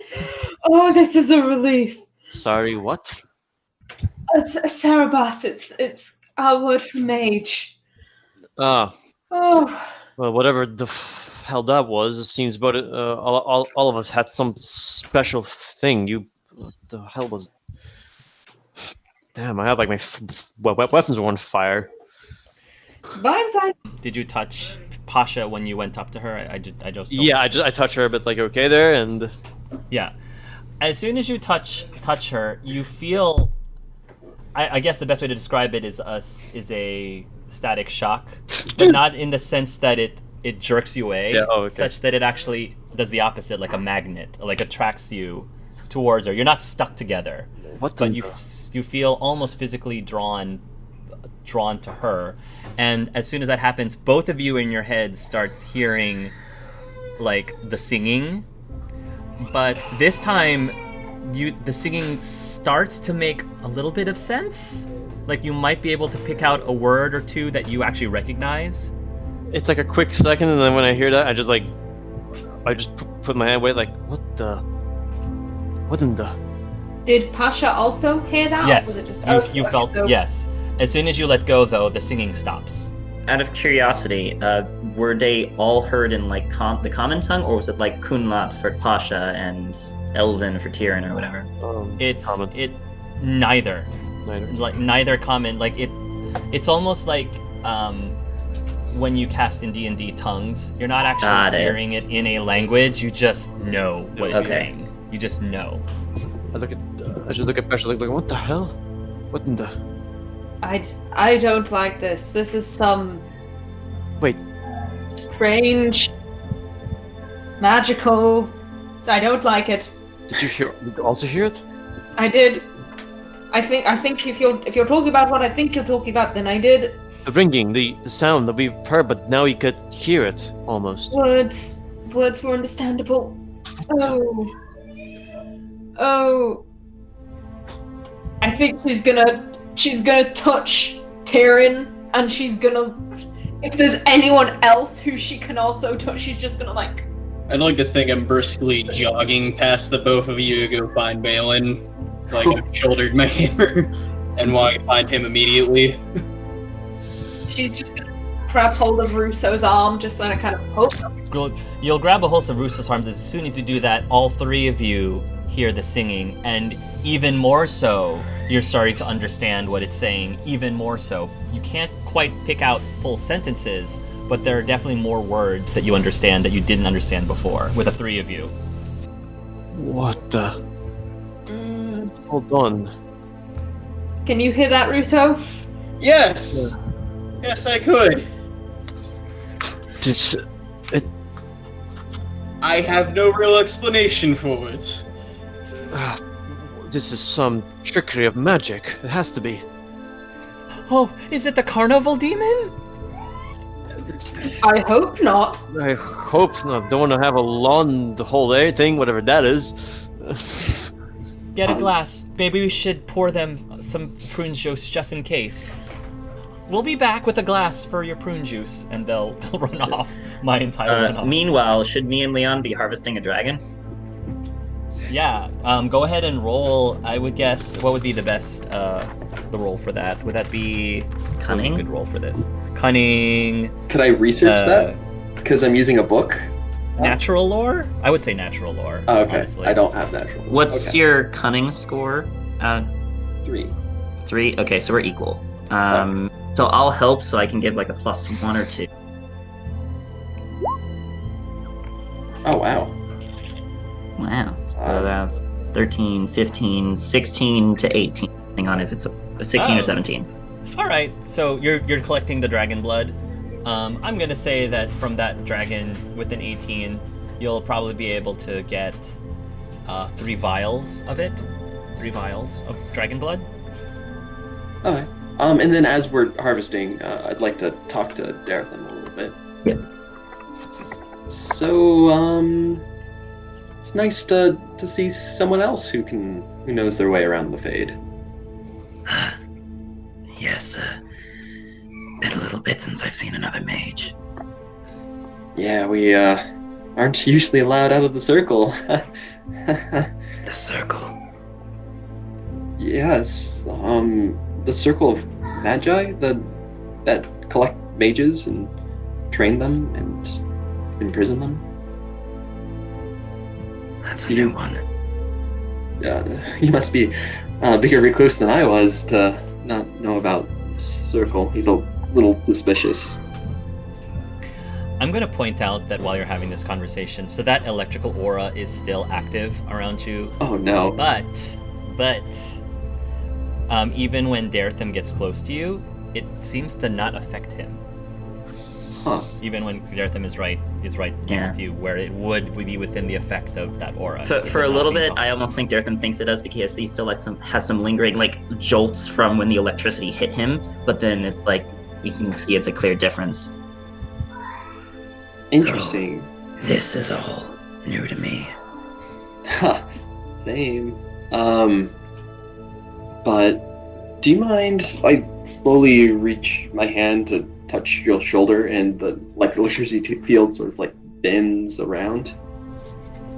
Oh, this is a relief. Sorry, what? It's Cerebas. It's our word for mage. Ah. Oh. Well, whatever the hell that was, it seems but all of us had some special thing. What the hell was... Damn, I had like my weapons were on fire. Blindside. Did you touch Pasha when you went up to her? I just don't... Yeah, I touched her, but like okay there, and yeah, as soon as you touch her, you feel. I guess the best way to describe it is a static shock, but not in the sense that it jerks you away, such that it actually does the opposite, like a magnet, like attracts you towards her. You're not stuck together, but you feel almost physically drawn to her. And as soon as that happens, both of you in your heads start hearing like the singing, but this time the singing starts to make a little bit of sense. Like you might be able to pick out a word or two that you actually recognize. It's like a quick second, and then when I hear that, I just put my hand away, like what in the... Did Pasha also hear that? Yes, or was it just... you felt yes. As soon as you let go, though, the singing stops. Out of curiosity, were they all heard in like the common tongue, or was it like Kunlat for Pasha and Elven for Tyrion or whatever? Neither. Like neither common. Like it's almost like when you cast in D&D tongues, you're not actually hearing it in a language. You just know what it's saying. You just know. I just look at Pasha like what the hell? What in the... I don't like this. This is some... Wait. Strange... magical... I don't like it. Did you also hear it? I did. I think if you're talking about what I think you're talking about, then I did. The ringing, the sound that we've heard, but now you could hear it, almost. Words were understandable. Oh. I think she's gonna touch Tyrion, and she's gonna... If there's anyone else who she can also touch, she's just gonna like... I'd like to think I'm briskly jogging past the both of you to go find Balin. Like I've shouldered my hammer and want to find him immediately. She's just gonna grab hold of Russo's arm, just then kind of hope. You'll grab a hold of Russo's arms. As soon as you do that, all three of you hear the singing, and even more so, you're starting to understand what it's saying even more so. You can't quite pick out full sentences, but there are definitely more words that you understand that you didn't understand before, with the three of you. What the... Hold on. Can you hear that, Russo? Yes! Yes, I could. I have no real explanation for it. This is some trickery of magic. It has to be. Oh, is it the carnival demon? I hope not. I hope not. Don't want to have a lawn the whole day thing, whatever that is. Get a glass. Maybe we should pour them some prune juice just in case. We'll be back with a glass for your prune juice, and they'll run off. My entire run off. Meanwhile, should me and Leon be harvesting a dragon? Yeah. Go ahead and roll. I would guess what would be the best the roll for that. Would that be Cunning? What would be a good roll for this? Cunning. Could I research that? Because I'm using a book. Natural lore? I would say natural lore. Oh, okay. Honestly. I don't have natural. What's Okay. your cunning score? 3. 3? Okay, so we're equal. So I'll help so I can give like a +1 or 2. Oh wow. Wow. So that's 13, 15, 16 to 18, depending on if it's a 16 or 17. All right. So you're collecting the dragon blood. I'm gonna say that from that dragon with an 18, you'll probably be able to get 3 vials of it. 3 vials of dragon blood. Okay. And then as we're harvesting, I'd like to talk to Daretham a little bit. Yep. So, it's nice to see someone else who knows their way around the Fade. Yes, been a little bit since I've seen another mage. Yeah, we aren't usually allowed out of the circle. The circle. Yes, the circle of magi that collect mages and train them and imprison them. That's a new one. He must be a bigger recluse than I was to not know about circle. He's a little suspicious. I'm going to point out that while you're having this conversation, so that electrical aura is still active around you. Oh no. But even when Daretham gets close to you, it seems to not affect him. Huh. Even when Daretham is right next to you, where it would be within the effect of that aura. For a little bit, I almost think Daretham thinks it does because he still has some lingering like jolts from when the electricity hit him. But then it's like you can see it's a clear difference. Interesting. This is all new to me. Ha. Same. But do you mind I slowly reach my hand to touch your shoulder and the electricity field sort of bends around?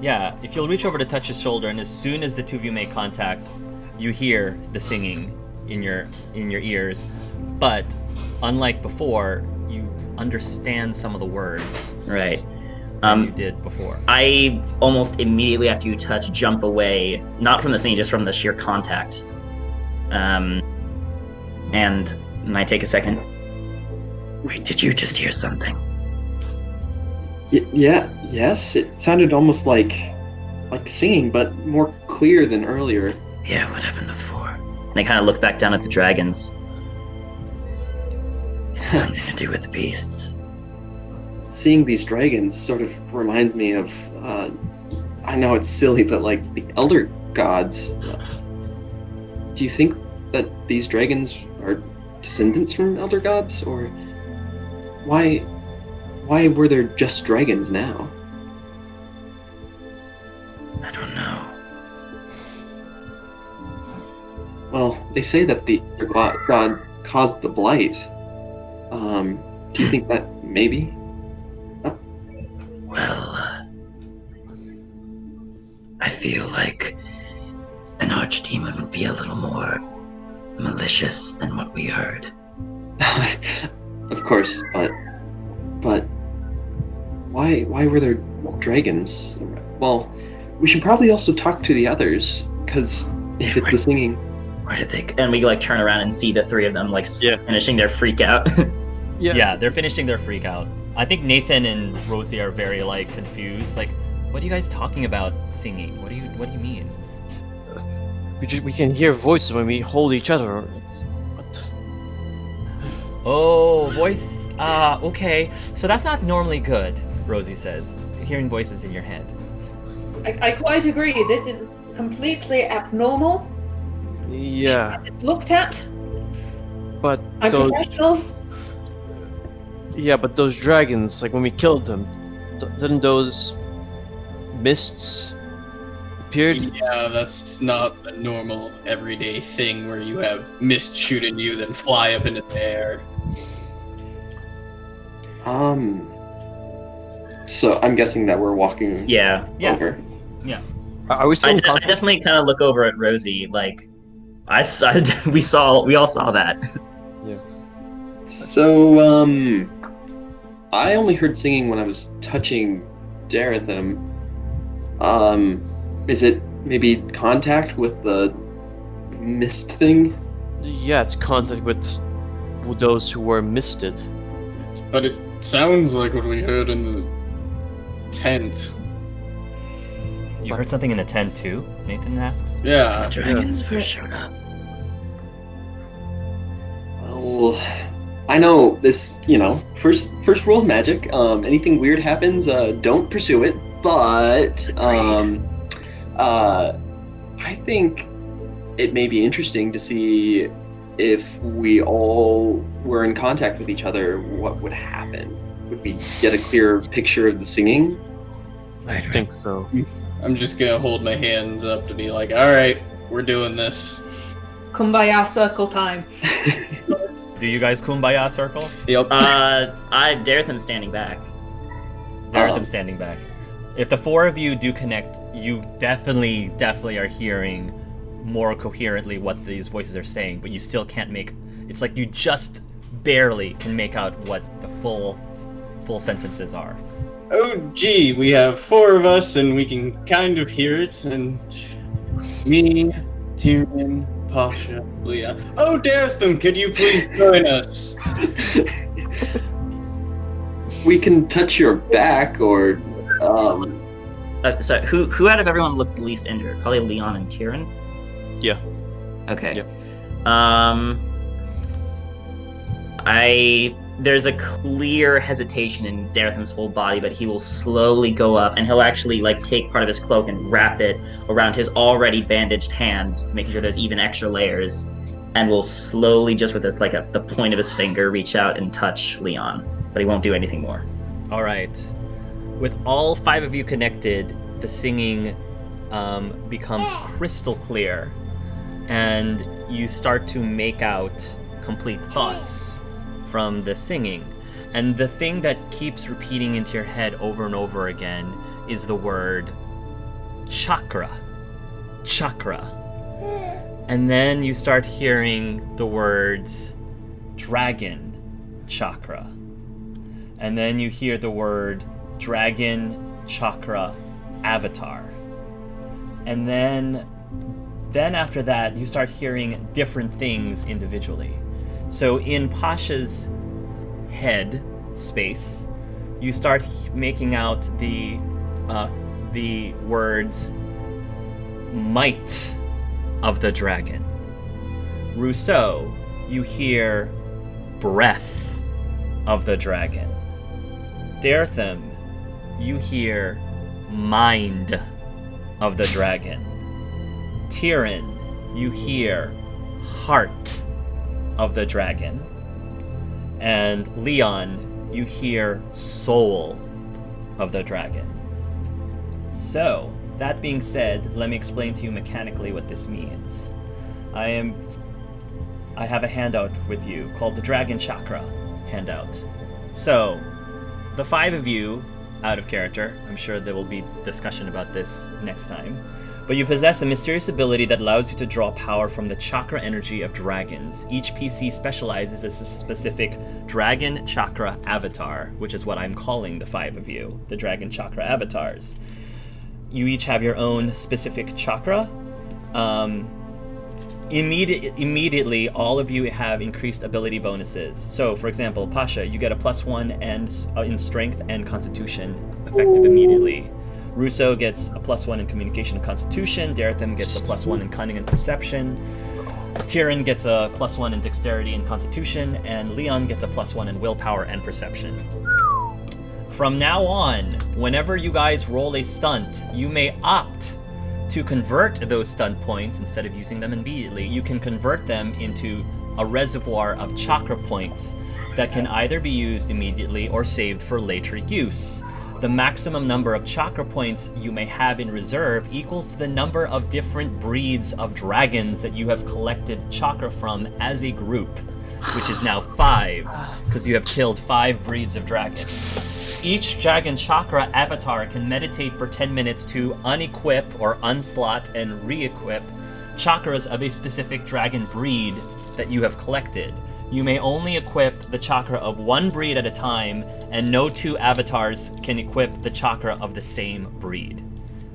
Yeah, if you'll reach over to touch his shoulder, and as soon as the two of you make contact, you hear the singing in your ears. But unlike before, you understand some of the words. Right. You did before. I almost immediately after you touch, jump away, not from the singing, just from the sheer contact. And I take a second. Wait, did you just hear something? Yes, it sounded almost like singing, but more clear than earlier. Yeah, what happened before? And I kind of look back down at the dragons. It's something to do with the beasts. Seeing these dragons sort of reminds me of, I know it's silly, but the elder gods. Do you think that these dragons are descendants from elder gods, or why were there just dragons now? I don't know. Well, they say that the god caused the blight. Do you think that maybe? Well, I feel like an archdemon would be a little more malicious than what we heard. Of course, but why were there dragons? Well, we should probably also talk to the others, because if it's the singing. Where did they go? And we turn around and see the three of them finishing their freak out. Yeah, they're finishing their freak out. I think Nathan and Rosie are very confused. What are you guys talking about singing? What do you mean? We can hear voices when we hold each other. Oh, voice. Okay. So that's not normally good, Rosie says. Hearing voices in your head. I quite agree. This is completely abnormal. Yeah. It's looked at. But I'm those, professionals. yeah, but those dragons, like when we killed them, didn't those mists appeared? Yeah, that's not a normal everyday thing where you have mist shoot at you, then fly up into the air. So I'm guessing that we're walking Yeah. over. Are we still I in contact? definitely kind of look over at Rosie, like, we all saw that. So, I only heard singing when I was touching Daretham. Is it maybe contact with the mist thing? Yeah, it's contact with those who were misted. But it sounds like what we heard in the tent. You heard something in the tent too? Nathan asks. Yeah. The dragons first showed up. Well, I know this, first rule of magic. Anything weird happens, don't pursue it. But I think it may be interesting to see if we all were in contact with each other, what would happen? Would we get a clearer picture of the singing? I think so. I'm just gonna hold my hands up to be like, alright, we're doing this. Kumbaya circle time. Do you guys kumbaya circle? Yep. Daretham's standing back. Daretham's standing back. If the four of you do connect, you definitely are hearing more coherently what these voices are saying, but you still can't make. It's like you just barely can make out what the full sentences are. Oh gee, we have 4 of us and we can kind of hear it, and me, Tyrion, Pasha, Leah. Oh Daretham, could you please join us? We can touch your back, or So who out of everyone looks the least injured? Probably Leon and Tyrion? Yeah. Okay. Yeah. There's a clear hesitation in Daretham's whole body, but he will slowly go up and he'll actually take part of his cloak and wrap it around his already bandaged hand, making sure there's even extra layers, and will slowly, just with the point of his finger, reach out and touch Leon, but he won't do anything more. All right. With all 5 of you connected, the singing becomes crystal clear, and you start to make out complete thoughts from the singing. And the thing that keeps repeating into your head over and over again is the word chakra. Chakra. And then you start hearing the words dragon chakra. And then you hear the word dragon chakra avatar. And then after that, you start hearing different things individually. So in Pasha's head space, you start making out the words might of the dragon. Rousseau, you hear breath of the dragon. Daretham, you hear mind of the dragon. Tyrion, you hear heart of the dragon. And Leon, you hear soul of the dragon. So, that being said, let me explain to you mechanically what this means. I have a handout with you called the Dragon Chakra handout. So, the 5 of you, out of character, I'm sure there will be discussion about this next time, but you possess a mysterious ability that allows you to draw power from the chakra energy of dragons. Each PC specializes as a specific Dragon Chakra avatar, which is what I'm calling the 5 of you, the Dragon Chakra avatars. You each have your own specific chakra. Immediately, all of you have increased ability bonuses. So, for example, Pasha, you get a +1 in strength and constitution, effective immediately. Rousseau gets a +1 in communication and constitution. Daretham gets a +1 in cunning and perception. Tyrion gets a +1 in dexterity and constitution, and Leon gets a +1 in willpower and perception. From now on, whenever you guys roll a stunt, you may opt to convert those stunt points instead of using them immediately. You can convert them into a reservoir of chakra points that can either be used immediately or saved for later use. The maximum number of chakra points you may have in reserve equals to the number of different breeds of dragons that you have collected chakra from as a group, which is now 5, because you have killed 5 breeds of dragons. Each dragon chakra avatar can meditate for 10 minutes to unequip or unslot and re-equip chakras of a specific dragon breed that you have collected. You may only equip the chakra of one breed at a time, and no 2 avatars can equip the chakra of the same breed.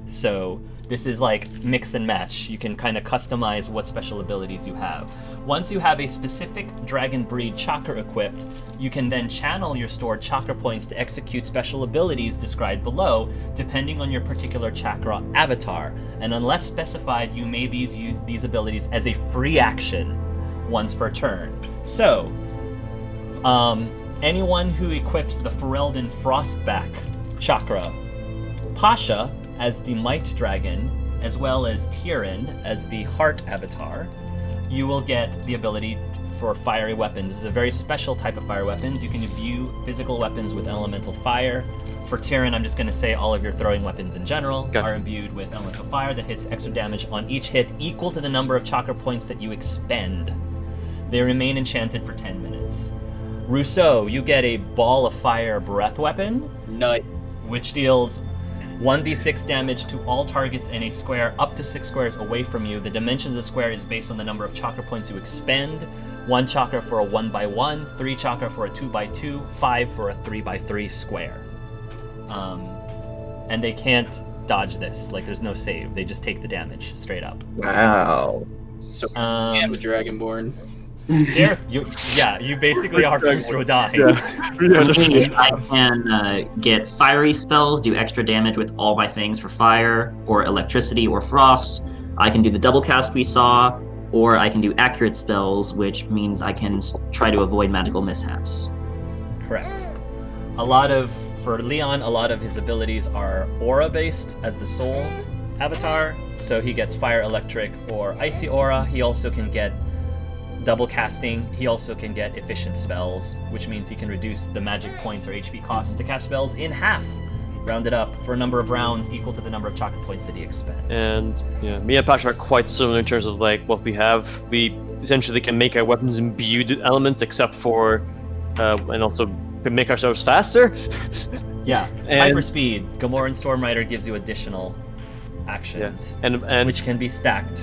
So this is like mix and match. You can kind of customize what special abilities you have. Once you have a specific dragon breed chakra equipped, you can then channel your stored chakra points to execute special abilities described below, depending on your particular chakra avatar. And unless specified, you may use these abilities as a free action once per turn. So, anyone who equips the Ferelden Frostback chakra, Pasha as the Might Dragon, as well as Tyrion as the Heart Avatar, you will get the ability for fiery weapons. This is a very special type of fire weapons. You can imbue physical weapons with elemental fire. For Tyrion, I'm just going to say all of your throwing weapons in general are imbued with elemental fire that hits extra damage on each hit equal to the number of chakra points that you expend. They remain enchanted for 10 minutes. Rousseau, you get a Ball of Fire breath weapon. Nice. Which deals 1d6 damage to all targets in a square up to 6 squares away from you. The dimensions of the square is based on the number of chakra points you expend. 1 chakra for a 1x1, 3 chakra for a 2x2, 5 for a 3x3 square. And they can't dodge this. Like, there's no save. They just take the damage straight up. Wow. So I'm a Dragonborn. Gareth, you basically are Bruce Rodine. Yeah. I can get fiery spells, do extra damage with all my things for fire, or electricity, or frost. I can do the double cast we saw, or I can do accurate spells, which means I can try to avoid magical mishaps. Correct. For Leon, a lot of his abilities are aura-based as the soul avatar, so he gets fire, electric, or icy aura. He also can get double casting. He also can get efficient spells, which means he can reduce the magic points or HP costs to cast spells in half, rounded up, for a number of rounds equal to the number of chakra points that he expends. And yeah, me and Pasha are quite similar in terms of like what we have. We essentially can make our weapons imbued elements, except for, and also can make ourselves faster. Yeah, and hyper speed. Gamoran Stormrider gives you additional actions, and which can be stacked.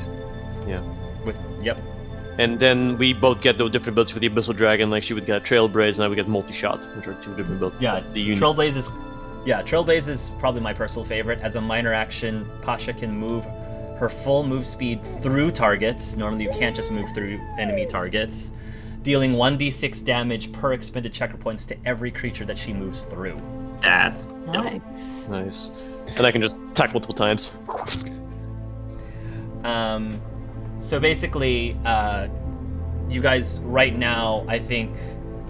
Yeah. Yep. And then we both get the different builds for the Abyssal Dragon. Like she would get Trailblaze, and I would get Multi-Shot, which are 2 different builds. Yeah, Trailblaze is probably my personal favorite. As a minor action, Pasha can move her full move speed through targets. Normally you can't just move through enemy targets, dealing 1d6 damage per expended chakra points to every creature that she moves through. That's nice. Nice. And I can just attack multiple times. So basically, you guys right now, I think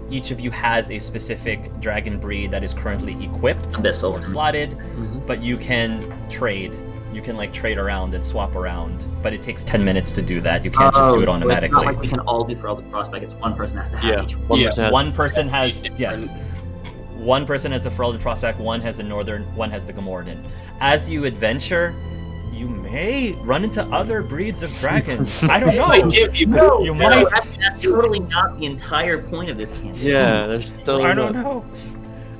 each of you has a specific dragon breed that is currently equipped Abyssal. or slotted, but you can trade. You can like trade around and swap around, but it takes 10 minutes to do that. You can't just do it automatically. It's not like we can all do Ferelden Frostback. It's one person has to have each. One person has one person has the Ferelden Frostback, one has the Northern, one has the Gamorrean. As you adventure, you may run into other breeds of dragons. I don't know. You might. That's totally not the entire point of this campaign. Yeah, there's totally I don't know.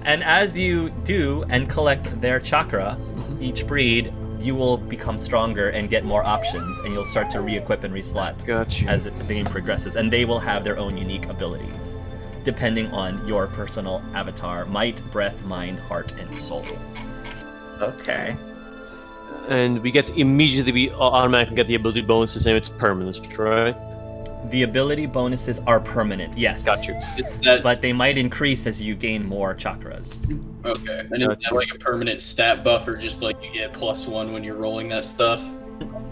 And as you do and collect their chakra, each breed, you will become stronger and get more options, and you'll start to re-equip and re-slot Gotcha. as the game progresses. And they will have their own unique abilities, depending on your personal avatar: might, breath, mind, heart, and soul. Okay. And we automatically get the ability bonuses, and it's permanent, right? The ability bonuses are permanent, yes. Got you. But they might increase as you gain more chakras. Okay. And is that like a permanent stat buff, or just like you get +1 when you're rolling that stuff?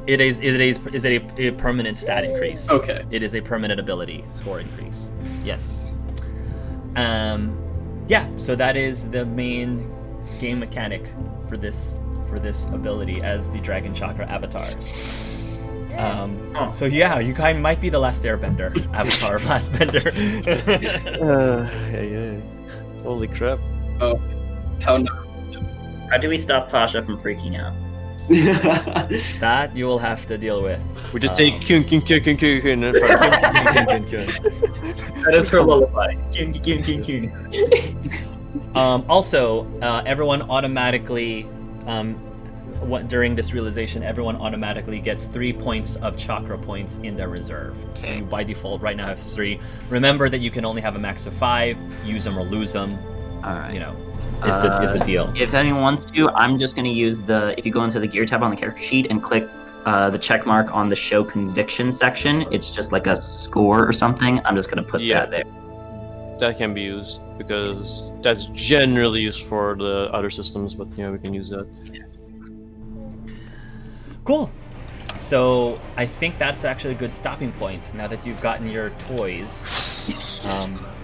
It is a permanent stat increase. Okay. It is a permanent ability score increase. Yes. Yeah, so that is the main game mechanic for this ability as the Dragon Chakra avatars. So yeah, you kind might be the last Airbender, Avatar last bender. Yeah. Holy crap. Oh, how no. How do we stop Pasha from freaking out? That you will have to deal with. We just say kyun kyun kyun kyun kyun kyun in front of That is her lullaby. Kyun, kyun, kyun, kyun. Also, everyone automatically, during this realization, everyone automatically gets 3 points of chakra points in their reserve. So you by default right now have 3. Remember that you can only have a max of 5. Use them or lose them. All right. You know, is the deal. If anyone wants to, I'm just going to use if you go into the gear tab on the character sheet and click the check mark on the show conviction section, it's just like a score or something. I'm just going to put that there. That can be used because that's generally used for the other systems, but yeah, we can use that. Cool. So I think that's actually a good stopping point now that you've gotten your toys.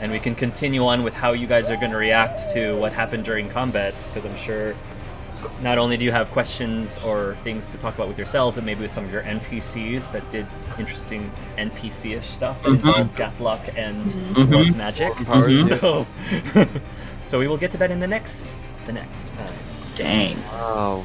And we can continue on with how you guys are going to react to what happened during combat, because I'm sure not only do you have questions or things to talk about with yourselves, but maybe with some of your NPCs that did interesting NPC-ish stuff that involved Gatlock and North magic. So we will get to that in the next time. Dang. Wow.